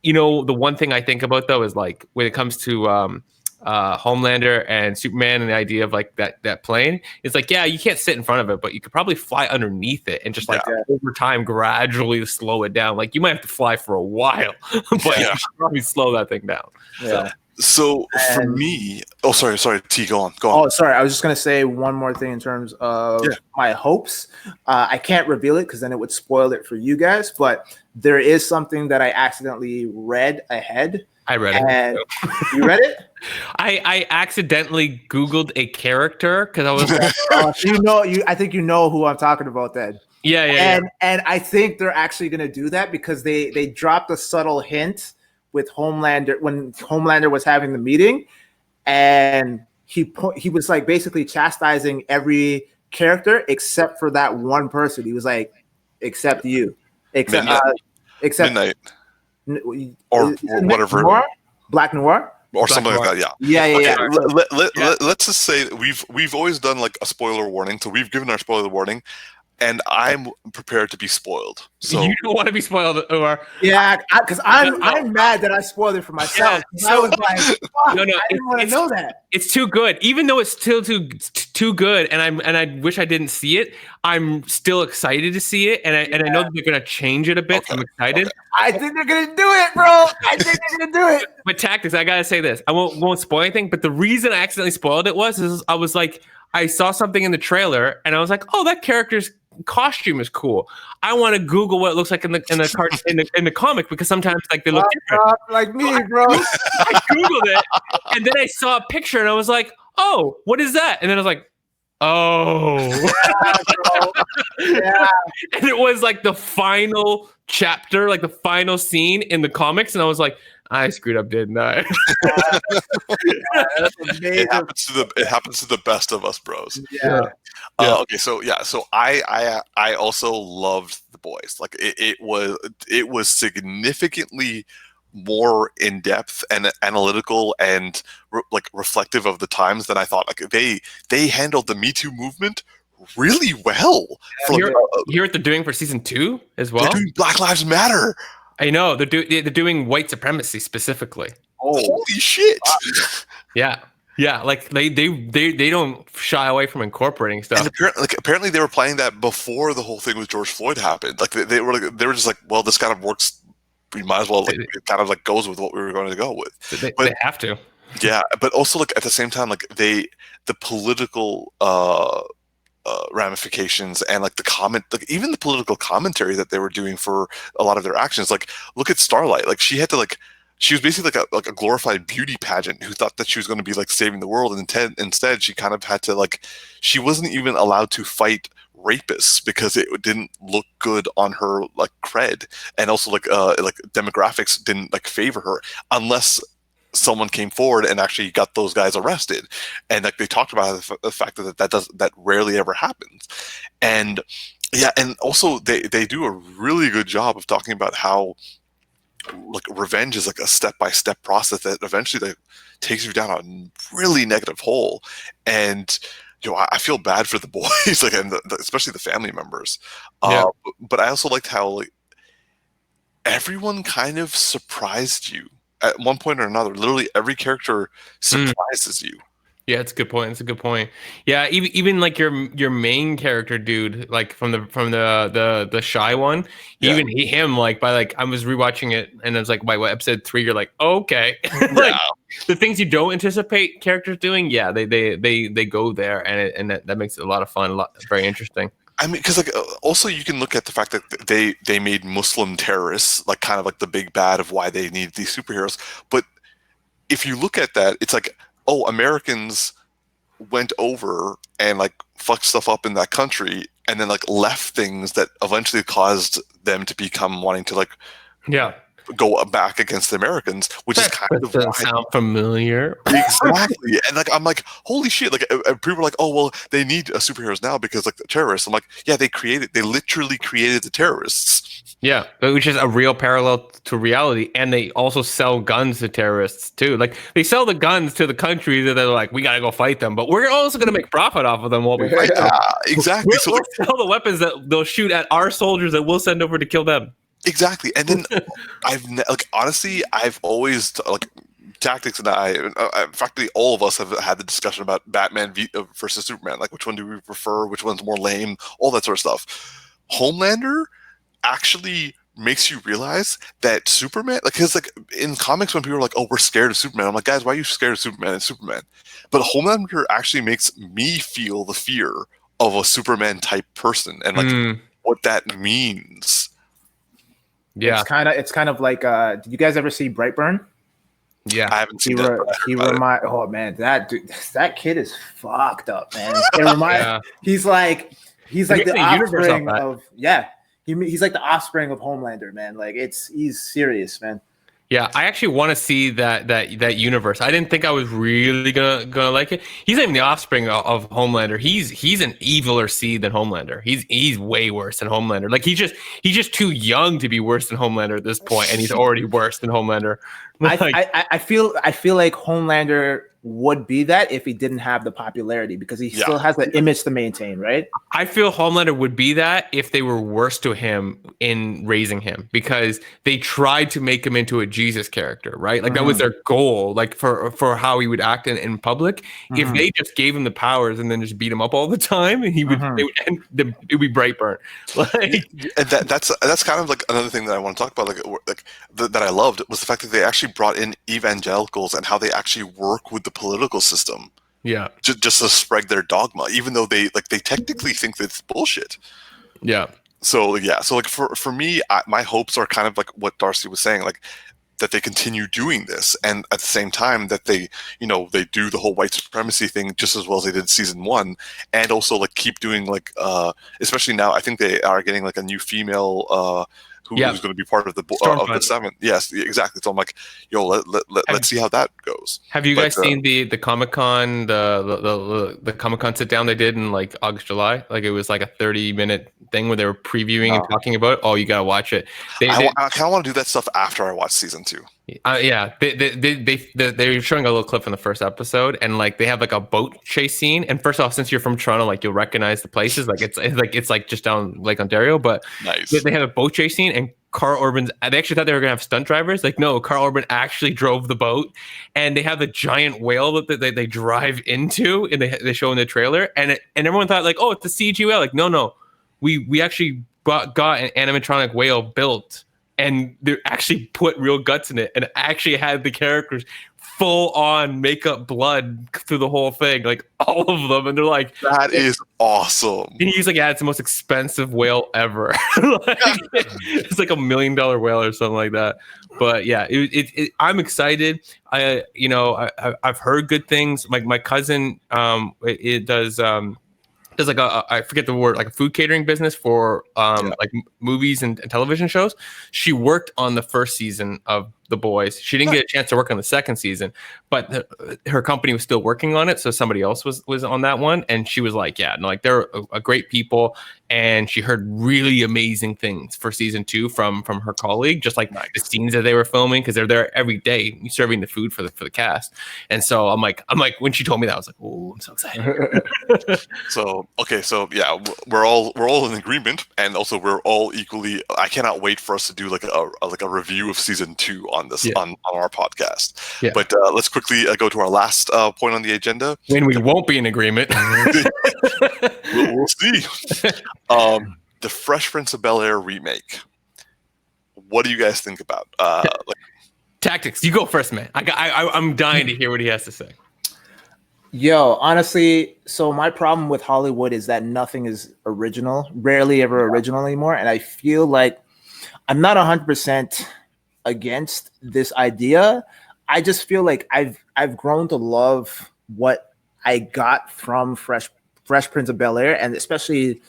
the one thing I think about though is like when it comes to Homelander and Superman and the idea of like that plane, it's like, you can't sit in front of it, but you could probably fly underneath it and just like over time gradually slow it down. Like you might have to fly for a while, but you should probably slow that thing down. So for me, sorry, T, go on. Oh, sorry, I was just gonna say one more thing in terms of my hopes. I can't reveal it because then it would spoil it for you guys, but there is something that I accidentally read ahead. I read it. You read it? I accidentally Googled a character because I was like, I think you know who I'm talking about then. Yeah. And I think they're actually going to do that because they dropped a subtle hint with Homelander when Homelander was having the meeting, and he was like basically chastising every character except for that one person. He was like, except you, except Midnight. Or whatever, Black Noir or something like that. Yeah. Let's just say that we've always done like a spoiler warning, so we've given our spoiler warning, and I'm prepared to be spoiled. So you don't want to be spoiled, or because I'm mad that I spoiled it for myself. I was like, fuck, no, I didn't want to know that. It's too good, even though it's still too too good, and I wish I didn't see it. I'm still excited to see it, and I know that they're gonna change it a bit. So I'm excited. I think they're gonna do it, bro. I think they're gonna do it. But tactics, I gotta say this. I won't spoil anything. But the reason I accidentally spoiled it is I was like, I saw something in the trailer, and I was like, oh, that character's costume is cool. I want to Google what it looks like in the comic, because sometimes like they look different. Like me, bro. I Googled it, and then I saw a picture, and I was like, oh, what is that? And then I was like, oh. Yeah. And it was like the final chapter, like the final scene in the comics, and I was like, I screwed up, didn't I? That's amazing. It happens to the best of us, bros. Yeah. Okay, so I also loved The Boys. Like it was significantly more in depth and analytical and like reflective of the times than I thought. Like they handled the Me Too movement really well. Hear what they're doing for season 2 as well. They're doing Black Lives Matter. I know they're doing white supremacy specifically. Oh, holy shit! Yeah. Like they don't shy away from incorporating stuff. And apparently they were planning that before the whole thing with George Floyd happened. Like they were just like, well, this kind of works. We might as well like it kind of like goes with what we were going to go with. They have to. Yeah, but also like at the same time, like the political ramifications and like even the political commentary that they were doing for a lot of their actions. Like look at Starlight. Like she was basically like a glorified beauty pageant who thought that she was going to be like saving the world, and instead she kind of had to she wasn't even allowed to fight rapists because it didn't look good on her like cred, and also like demographics didn't like favor her unless someone came forward and actually got those guys arrested. And like they talked about the fact that rarely ever happens. And yeah, and also they do a really good job of talking about how like revenge is like a step-by-step process that eventually takes you down a really negative hole. And I feel bad for the boys, like, and especially the family members. Yeah. But I also liked how like everyone kind of surprised you at one point or another. Literally every character surprises you. Yeah, it's a good point. It's a good point. Yeah, even like your main character dude, like from the shy one, even him like by like I was rewatching it and I was like by episode 3, you're like, oh, okay. Like the things you don't anticipate characters doing, yeah, they go there, and that makes it a lot of fun, very interesting. I mean, because like also you can look at the fact that they made Muslim terrorists like kind of like the big bad of why they need these superheroes. But if you look at that, it's like, oh, Americans went over and like fucked stuff up in that country, and then like left things that eventually caused them to become wanting to like go back against the Americans, which is kind of doesn't sound familiar. Exactly. And like I'm like, holy shit! Like people are like, oh well, they need superheroes now because like the terrorists. I'm like, yeah, they literally created the terrorists. Yeah, which is a real parallel to reality, and they also sell guns to terrorists too. Like they sell the guns to the country that they're like, we gotta go fight them, but we're also gonna make profit off of them while we fight them. Exactly. We'll sell the weapons that they'll shoot at our soldiers that we'll send over to kill them. Exactly. And then I've always like Tactics and I, practically all of us have had the discussion about Batman versus Superman. Like, which one do we prefer? Which one's more lame? All that sort of stuff. Homelander actually makes you realize that Superman, like, because like in comics when people are like, oh, we're scared of Superman, I'm like, guys, why are you scared of Superman and Superman? But Homelander actually makes me feel the fear of a Superman type person and like what that means. Yeah, it's kind of like did you guys ever see Brightburn? Yeah, I haven't seen that. Oh man, that kid is fucked up, man. He's like the offspring of he's like the offspring of Homelander, man. Like he's serious, man. Yeah, I actually want to see that universe. I didn't think I was really gonna like it. He's not even the offspring of Homelander. He's an eviler seed than Homelander. He's way worse than Homelander. Like he's just too young to be worse than Homelander at this point, and he's already worse than Homelander. Like, I feel like Homelander would be that if he didn't have the popularity, because he still has the image to maintain, right? I feel Homelander would be that if they were worse to him in raising him, because they tried to make him into a Jesus character, right? Like that was their goal, like for how he would act in public. If they just gave him the powers and then just beat him up all the time, he would it would be Brightburn. Like, and that's kind of like another thing that I want to talk about, that I loved was the fact that they actually brought in evangelicals and how they actually work with the political system. Yeah, just to spread their dogma, even though they technically think that it's bullshit. Yeah. So for me, my hopes are kind of like what Darcy was saying, like that they continue doing this, and at the same time that they do the whole white supremacy thing just as well as they did season 1, and also like keep doing like especially now I think they are getting like a new female who's going to be part of the 7th. Yes, exactly. So I'm like, let's see how that goes. Have you guys seen the Comic-Con, the Comic-Con sit down they did in like August, July? Like it was like a 30-minute thing where they were previewing and talking about it. Oh, you gotta watch it. I kind of want to do that stuff after I watch season 2. Yeah, they're showing a little clip from the first episode, and like they have like a boat chase scene. And first off, since you're from Toronto, like you'll recognize the places. Like it's like just down Lake Ontario, but nice. They had a boat chase scene, and Carl Urban's. They actually thought they were gonna have stunt drivers. Like no, Carl Urban actually drove the boat, and they have the giant whale that they drive into, and they show in the trailer, and everyone thought like, oh, it's a CG whale. Like no, we actually got an animatronic whale built. And they actually put real guts in it, and actually had the characters full on makeup blood through the whole thing, like all of them. And they're like, that is awesome. And he's like, yeah, it's the most expensive whale ever. It's like $1 million whale or something like that. But yeah, I'm excited. I've heard good things. Like my cousin, does like I forget the word, like a food catering business for like movies and television shows. She worked on the first season of The Boys. She didn't get a chance to work on the second season, but her company was still working on it, so somebody else was on that one. And she was like, yeah, no, like they're a great people. And she heard really amazing things for season 2 from her colleague, just like the scenes that they were filming, because they're there every day serving the food for the cast. And so I'm like when she told me that, I was like, oh, I'm so excited. So yeah, we're all in agreement, and also we're all equally. I cannot wait for us to do like a review of season 2 on this on our podcast. Yeah. But let's quickly go to our last point on the agenda. When we won't be in agreement. We'll see. The Fresh Prince of Bel-Air remake. What do you guys think about? Tactics. You go first, man. I'm dying to hear what he has to say. Yo, honestly, so my problem with Hollywood is that nothing is original, rarely ever original anymore. And I feel like I'm not 100% against this idea. I just feel like I've grown to love what I got from Fresh Prince of Bel-Air, and especially,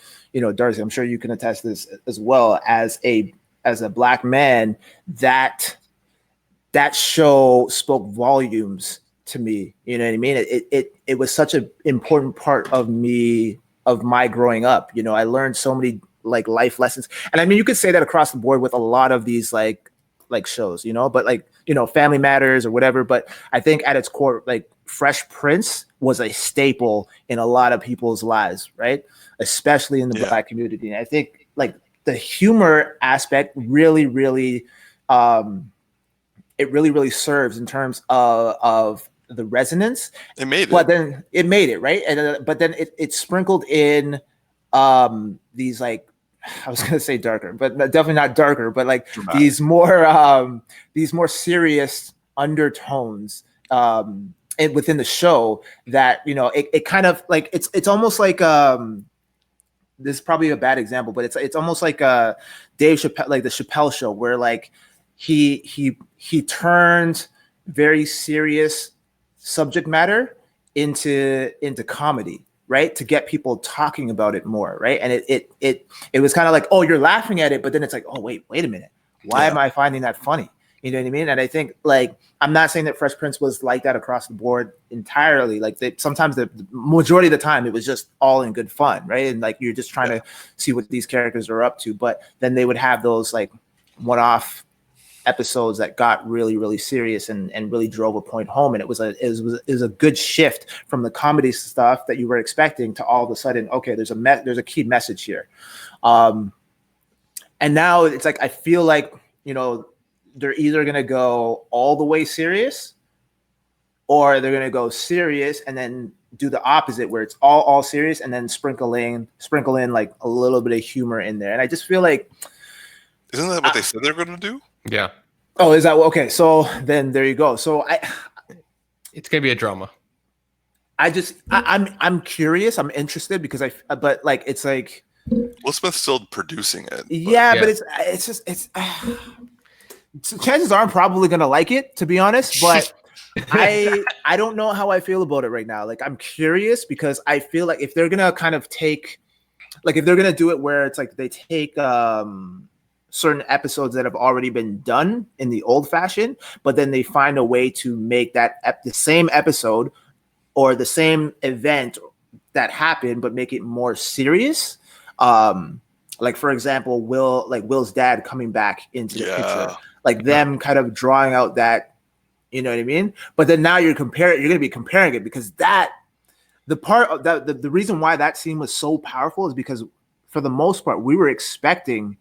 Darcy, I'm sure you can attest this as well, as a black man, that show spoke volumes to me. You know what I mean? It was such an important part of my growing up. I learned so many like life lessons. And I mean, you could say that across the board with a lot of these like shows, but like, Family Matters or whatever. But I think at its core, like Fresh Prince was a staple in a lot of people's lives, right? Especially in the Black community. And I think like the humor aspect really, really, it really, really serves in terms of the resonance. It made it. But then it made it, right? And but then it sprinkled in these like, I was gonna say darker, but definitely not darker, but like dramatic. these more serious undertones within the show that it kind of like it's almost like this is probably a bad example, but it's almost like Dave Chappelle, like the Chappelle Show, where like he turned very serious subject matter into comedy, right? To get people talking about it more, right? And it was kind of like, oh, you're laughing at it, but then it's like, oh, wait a minute. Why am I finding that funny? You know what I mean? And I think like, I'm not saying that Fresh Prince was like that across the board entirely. Like sometimes the majority of the time it was just all in good fun, right? And like, you're just trying to see what these characters are up to. But then they would have those like one-off episodes that got really, really serious and really drove a point home. And it was a good shift from the comedy stuff that you were expecting to all of a sudden, okay, there's a key message here. And now it's like, I feel like, you know, they're either going to go all the way serious, or they're going to go serious and then do the opposite where it's all serious and then sprinkle in like a little bit of humor in there. And I just feel like, isn't that what they said they're going to do? Yeah. Oh, is that okay? So then there you go. So it's going to be a drama. I'm curious. I'm interested because but like, it's like Will Smith's still producing it. But. Yeah, but it's chances are I'm probably going to like it, to be honest, but I don't know how I feel about it right now. Like, I'm curious because I feel like if they're gonna kind of take, like, if they're gonna do it where it's like they take certain episodes that have already been done in the old fashion, but then they find a way to make that the same episode or the same event that happened, but make it more serious. Like, for example, Will's dad coming back into the picture, like them kind of drawing out that. You know what I mean? But then now you're going to be comparing it because the part of that, the reason why that scene was so powerful is because for the most part, we were expecting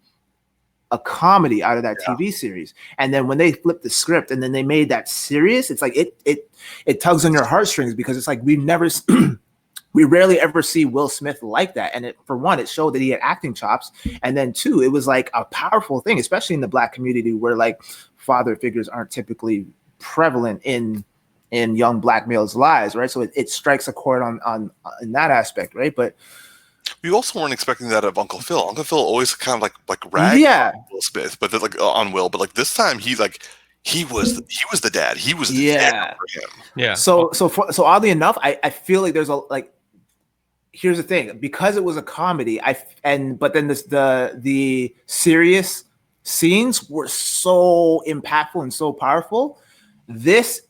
a comedy out of that TV series. And then when they flipped the script and then they made that serious, it's like, it tugs on your heartstrings because it's like, we rarely ever see Will Smith like that. And for one, it showed that he had acting chops. And then two, it was like a powerful thing, especially in the Black community where like father figures aren't typically prevalent in young Black males' lives, right? So it strikes a chord on in that aspect, right? But we also weren't expecting that of Uncle Phil. Uncle Phil always kind of like ragged on Will Smith, but like on Will. But like this time, he was the dad. He was the dad for him. Yeah. So oddly enough, I feel like there's here's the thing, because it was a comedy, but then the serious scenes were so impactful and so powerful. It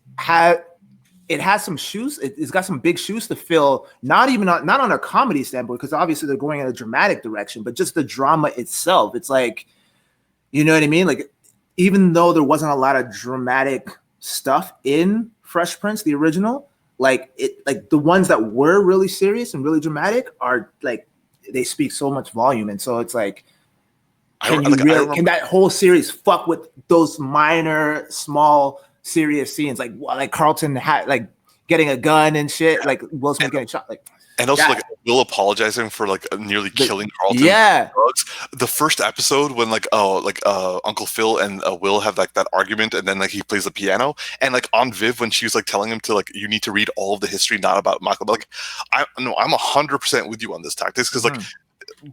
has some shoes. It's got some big shoes to fill. Not on a comedy standpoint, because obviously they're going in a dramatic direction, but just the drama itself. It's like, you know what I mean? Like, even though there wasn't a lot of dramatic stuff in Fresh Prince, the original, like the ones that were really serious and really dramatic are like, they speak so much volume, and so it's like. Can that whole series fuck with those minor, small, serious scenes like Carlton had like getting a gun and shit, like Will Smith getting shot, like, and also like Will apologizing for like nearly killing Carlton. Yeah, drugs. The first episode when Uncle Phil and Will have like that argument, and then like he plays the piano, and like on Viv when she was like telling him to like, you need to read all of the history, not about Michael. Like, I'm 100% with you on this tactics because like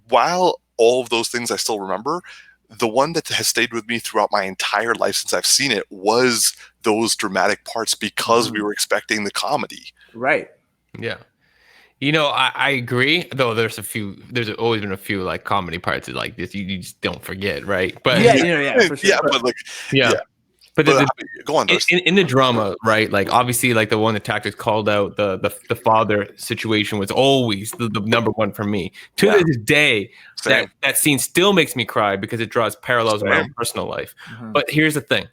while all of those things I still remember, the one that has stayed with me throughout my entire life since I've seen it was those dramatic parts because we were expecting the comedy. Right. Yeah. You know, I agree, though there's always been a few like comedy parts of like this you just don't forget, right? But for sure. But go on, in the drama, right? Like obviously, like the one that Tactics called out, the father situation was always the number one for me. To this day, that scene still makes me cry because it draws parallels in my own personal life. But here's the thing.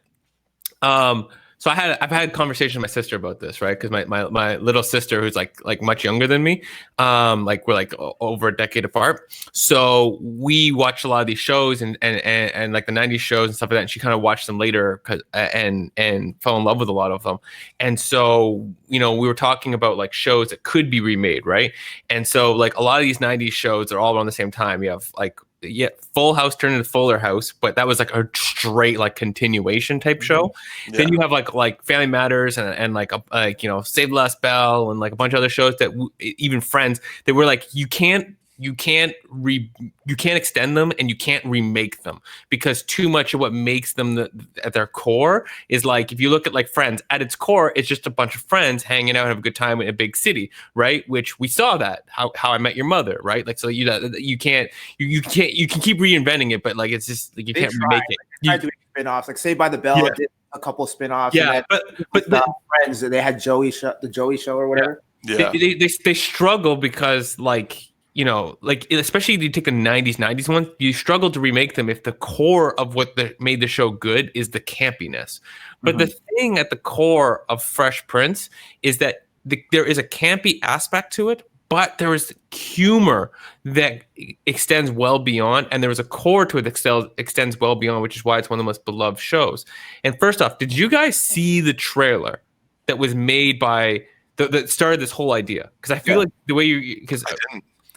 So I've had a conversation with my sister about this, right? Because my little sister, who's like much younger than me, like we're like over a decade apart. So we watched a lot of these shows and like the 90s shows and stuff like that. And she kind of watched them later and fell in love with a lot of them. And so, you know, we were talking about like shows that could be remade, right? And so like a lot of these 90s shows are all around the same time. You have like Full House turned into Fuller House, but that was like a straight like continuation type show. Then you have like Family Matters and like you know, Save the Last Bell and like a bunch of other shows that even Friends, they were like you can't extend them and you can't remake them because too much of what makes them at their core is like, if you look at like Friends, at its core, it's just a bunch of friends hanging out, have a good time in a big city, right? Which we saw that How I Met Your Mother, right? Like, so you can keep reinventing it, but like it's just like you can't remake it. They tried doing spin-offs, like Saved by the Bell did a couple of spin-offs. Yeah, but Friends, they had the Joey Show or whatever. They struggle because like, you know, like especially if you take a 90s one, you struggle to remake them if the core of what made the show good is the campiness. But the thing at the core of Fresh Prince is that there is a campy aspect to it, but there is humor that extends well beyond, and there is a core to it that extends well beyond, which is why it's one of the most beloved shows. And first off, did you guys see the trailer that was made by that started this whole idea? Because I feel like the way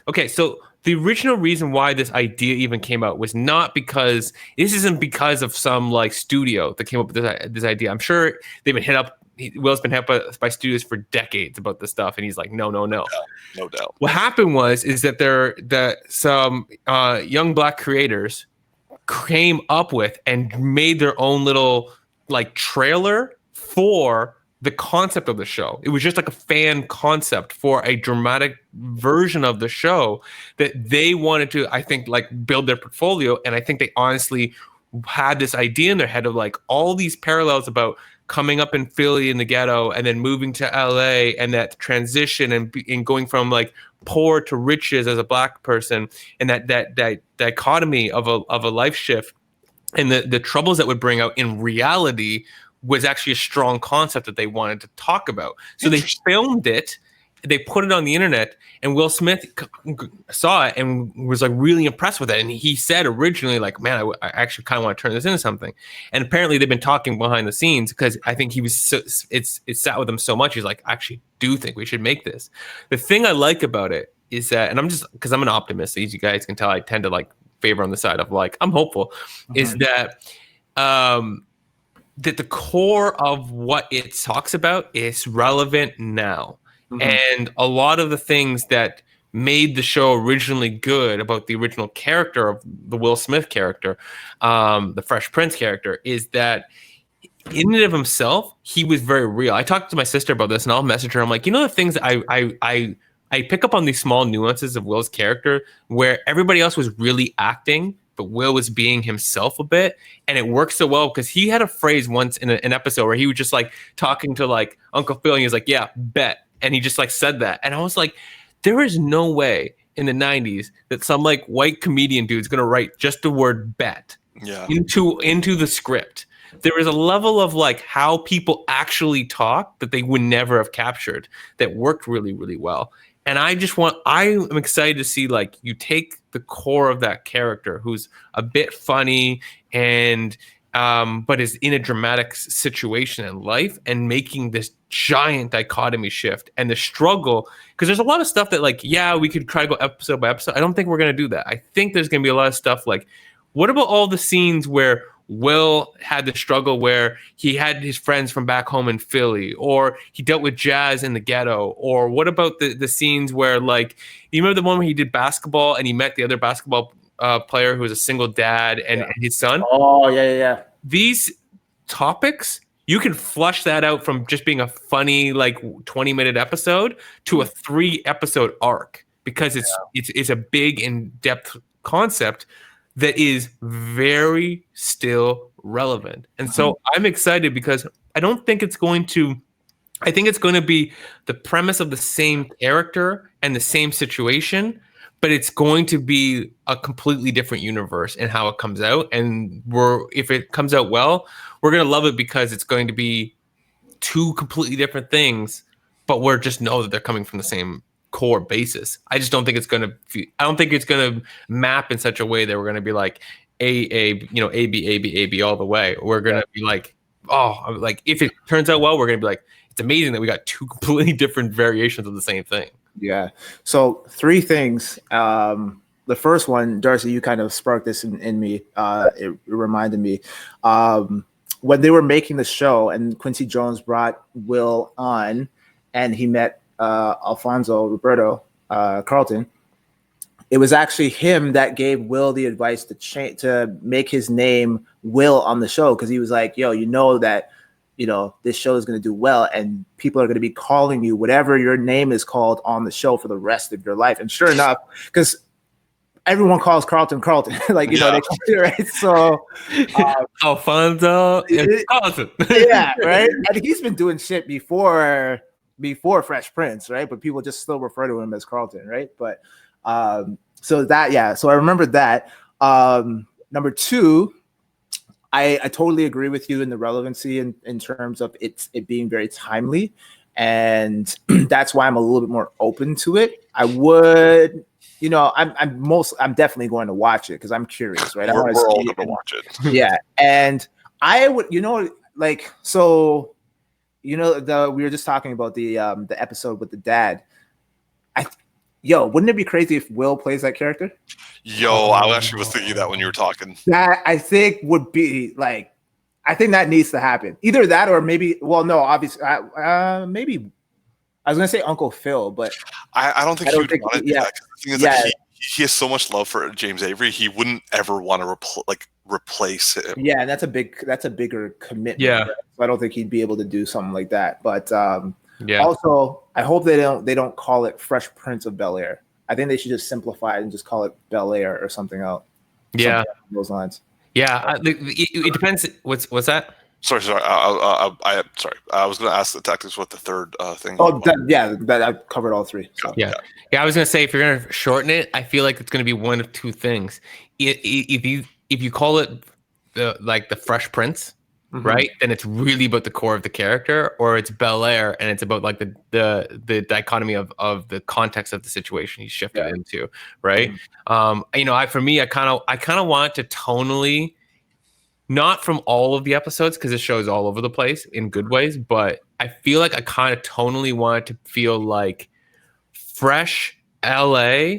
okay, so the original reason why this idea even came out was not because this isn't because of some like studio that came up with this idea. I'm sure they've been hit up. Will's been hit up by studios for decades about this stuff, and he's like, no. No doubt. What happened is that some young black creators came up with and made their own little like trailer for the concept of the show. It was just like a fan concept for a dramatic version of the show that they wanted to, I think, like build their portfolio. And I think they honestly had this idea in their head of like all these parallels about coming up in Philly in the ghetto and then moving to LA, and that transition and going from like poor to riches as a black person, and that dichotomy of a life shift and the troubles that would bring out in reality was actually a strong concept that they wanted to talk about. So they filmed it, they put it on the internet, and Will Smith saw it and was like really impressed with it. And he said originally, like, man, I actually kind of want to turn this into something. And apparently they've been talking behind the scenes because I think he was it sat with him so much. He's like, I actually do think we should make this. The thing I like about it is that, and I'm just, because I'm an optimist, as you guys can tell, I tend to like favor on the side of like, I'm hopeful, is that, that the core of what it talks about is relevant now. And a lot of the things that made the show originally good about the original character of the Will Smith character, the Fresh Prince character, is that in and of himself, he was very real. I talked to my sister about this, and I'll message her. I'm like, you know, the things that I pick up on these small nuances of Will's character where everybody else was really acting, but Will was being himself a bit, and it works so well because he had a phrase once in an episode where he was just like talking to like Uncle Phil, and he was like, "Yeah, bet," and he just like said that, and I was like, there is no way in the 90s that some like white comedian dude's gonna write just the word "bet" into the script. There is a level of like how people actually talk that they would never have captured that worked really, really well. And I am excited to see like you take the core of that character who's a bit funny and but is in a dramatic situation in life and making this giant dichotomy shift and the struggle, because there's a lot of stuff that like, yeah, we could try to go episode by episode. I don't think we're going to do that. I think there's going to be a lot of stuff like, what about all the scenes where Will had the struggle where he had his friends from back home in Philly, or he dealt with jazz in the ghetto, or what about the scenes where like, you remember the one where he did basketball and he met the other basketball player who was a single dad and his son? Oh, yeah. These topics, you can flush that out from just being a funny like 20-minute episode to a 3-episode arc, because it's a big in-depth concept that is very still relevant. And so I'm excited because I think it's going to be the premise of the same character and the same situation, but it's going to be a completely different universe in how it comes out. And if it comes out well, we're going to love it because it's going to be two completely different things, but we're just know that they're coming from the same core basis. I just don't think it's going to map in such a way that we're going to be like A, B all the way. We're going to be like, oh, like if it turns out well, we're going to be like, it's amazing that we got two completely different variations of the same thing. Yeah. So 3 things. The first one, Darcy, you kind of sparked this in me. It reminded me when they were making the show and Quincy Jones brought Will on and he met Alfonso Roberto Carlton. It was actually him that gave Will the advice to make his name Will on the show, because he was like, yo, that this show is going to do well and people are going to be calling you whatever your name is called on the show for the rest of your life. And sure enough, because everyone calls Carlton like, they right? So Alfonso Carlton. Yeah, right? And he's been doing shit before Fresh Prince, right? But people just still refer to him as Carlton, right? But So that, yeah. So I remember that. Number two, I totally agree with you in the relevancy in terms of it being very timely, and that's why I'm a little bit more open to it. I would, I'm definitely going to watch it because I'm curious, right? We're all going to watch it. Yeah, and I would, like, so, we were just talking about the episode with the dad. Wouldn't it be crazy if Will plays that character? I actually was thinking that when you were talking. That I think would be like, I think that needs to happen. Either that or maybe, well, no, obviously, maybe I was gonna say Uncle Phil, but I don't think he would want to do that. The thing is, like, he has so much love for James Avery, he wouldn't ever want to replace him. Yeah, and that's a bigger commitment. Yeah, right? So I don't think he'd be able to do something like that. But also, I hope they don't call it Fresh Prince of Bel-Air. I think they should just simplify it and just call it Bel-Air or something else. Yeah, something along those lines. Yeah, it depends. What's that? Sorry. Sorry. I was going to ask the tactics what the third thing. Oh, that I covered all three. So. Yeah. I was going to say, if you're going to shorten it, I feel like it's going to be one of two things. If you call it the Fresh Prince, mm-hmm. right? Then it's really about the core of the character, or it's Bel-Air and it's about like the dichotomy of the context of the situation he's shifted into, right? Mm-hmm. For me, I kind of want to tonally, not from all of the episodes because the show's all over the place in good ways, but I feel like I kind of tonally want it to feel like fresh LA,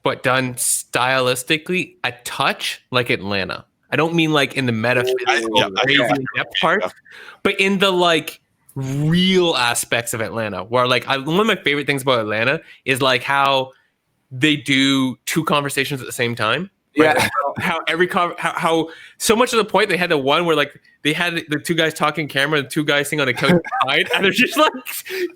but done stylistically a touch like Atlanta. I don't mean like in the metaphysical crazy depth part, but in the like real aspects of Atlanta, where like one of my favorite things about Atlanta is like how they do two conversations at the same time. Right? Yeah, how so much of the point they had the one where like they had the two guys talking camera and two guys sitting on a couch side, and they're just like,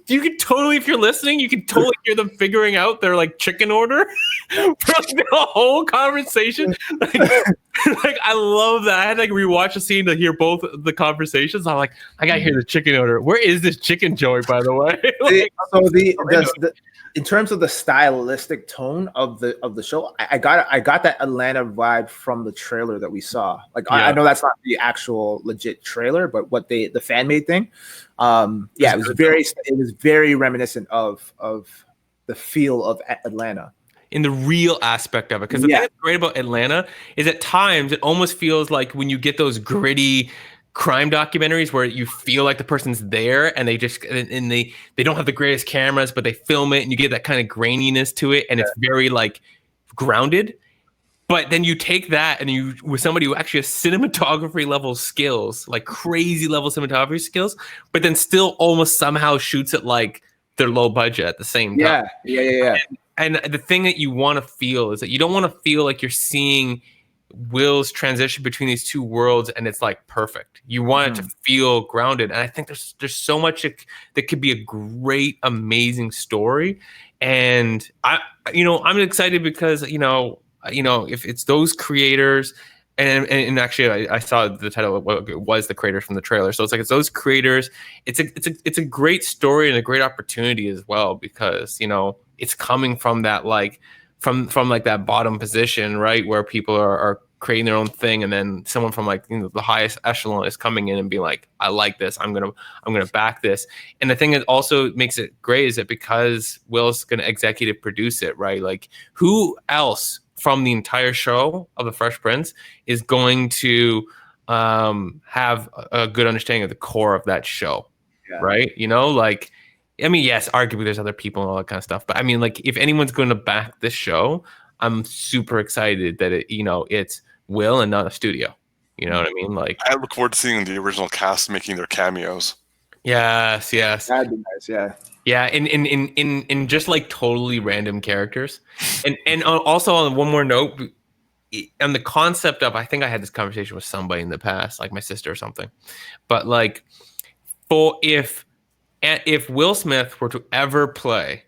you can totally, if you're listening, you can totally hear them figuring out their like chicken order from the whole conversation. Like I love that. I had to like rewatch a scene to hear both the conversations. I'm like, I gotta hear the chicken order. Where is this chicken joint, by the way? In terms of the stylistic tone of the show, I got that Atlanta vibe from the trailer that we saw. Like I know that's not the actual legit trailer, but what the fan made thing, it was very reminiscent of the feel of Atlanta. In the real aspect of it, because the thing that's great about Atlanta is at times it almost feels like when you get those gritty crime documentaries where you feel like the person's there and they just and they don't have the greatest cameras, but they film it and you get that kind of graininess to it, and it's very like grounded. But then you take that and you with somebody who actually has cinematography level skills, like crazy level cinematography skills, but then still almost somehow shoots it like they're low budget at the same time. Yeah. And the thing that you want to feel is that you don't want to feel like you're seeing Will's transition between these two worlds and it's like perfect. You want it to feel grounded, and I think there's so much that could be a great, amazing story. And I'm excited because if it's those creators, and actually I saw the title was the creators from the trailer, so it's those creators. It's a great story and a great opportunity as well, because it's coming from that like from like that bottom position, right, where people are creating their own thing, and then someone from like the highest echelon is coming in and being like, I like this, I'm gonna back this. And the thing that also makes it great is that because Will's gonna executive produce it, right, like who else from the entire show of the Fresh Prince is going to have a good understanding of the core of that show, right? Like, I mean, yes, arguably there's other people and all that kind of stuff, but I mean, like, if anyone's going to back this show, I'm super excited that it's Will and not a studio. You know what I mean? Like, I look forward to seeing the original cast making their cameos. Yes. That'd be nice. Yeah. Yeah, in just like totally random characters, and also on one more note, on the concept of, I think I had this conversation with somebody in the past, like my sister or something, but like, if Will Smith were to ever play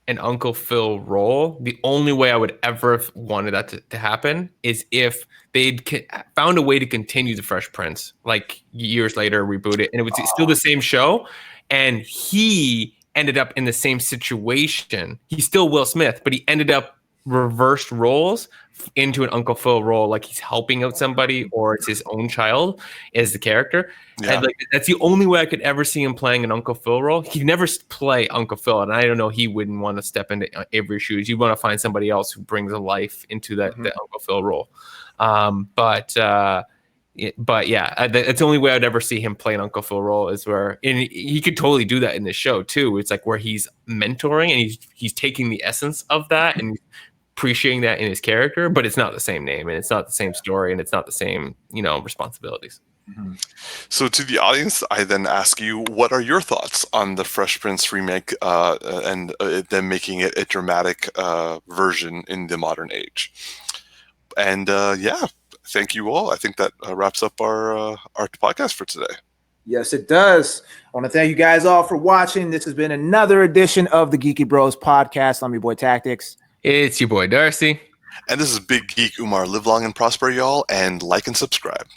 an Uncle Phil role, the only way I would ever have wanted that to happen is if they'd found a way to continue the Fresh Prince, like years later, reboot it, and it was still the same show, and he ended up in the same situation. He's still Will Smith, but he ended up reversed roles into an Uncle Phil role, like he's helping out somebody or it's his own child as the character. Yeah. And like that's the only way I could ever see him playing an Uncle Phil role. He'd never play Uncle Phil, and I don't know, he wouldn't want to step into Avery's shoes. You want to find somebody else who brings a life into that the Uncle Phil role. But yeah, it's the only way I'd ever see him play an Uncle Phil role is where, and he could totally do that in this show too. It's like where he's mentoring and he's taking the essence of that and appreciating that in his character, but it's not the same name and it's not the same story and it's not the same, responsibilities. So to the audience, I then ask you, what are your thoughts on the Fresh Prince remake and them making it a dramatic version in the modern age? And thank you all. I think that wraps up our podcast for today. Yes, it does. I want to thank you guys all for watching. This has been another edition of the Geeky Bros podcast. I'm your boy Tactics. It's your boy Darcy. And this is Big Geek Umar. Live long and prosper, y'all, and like and subscribe.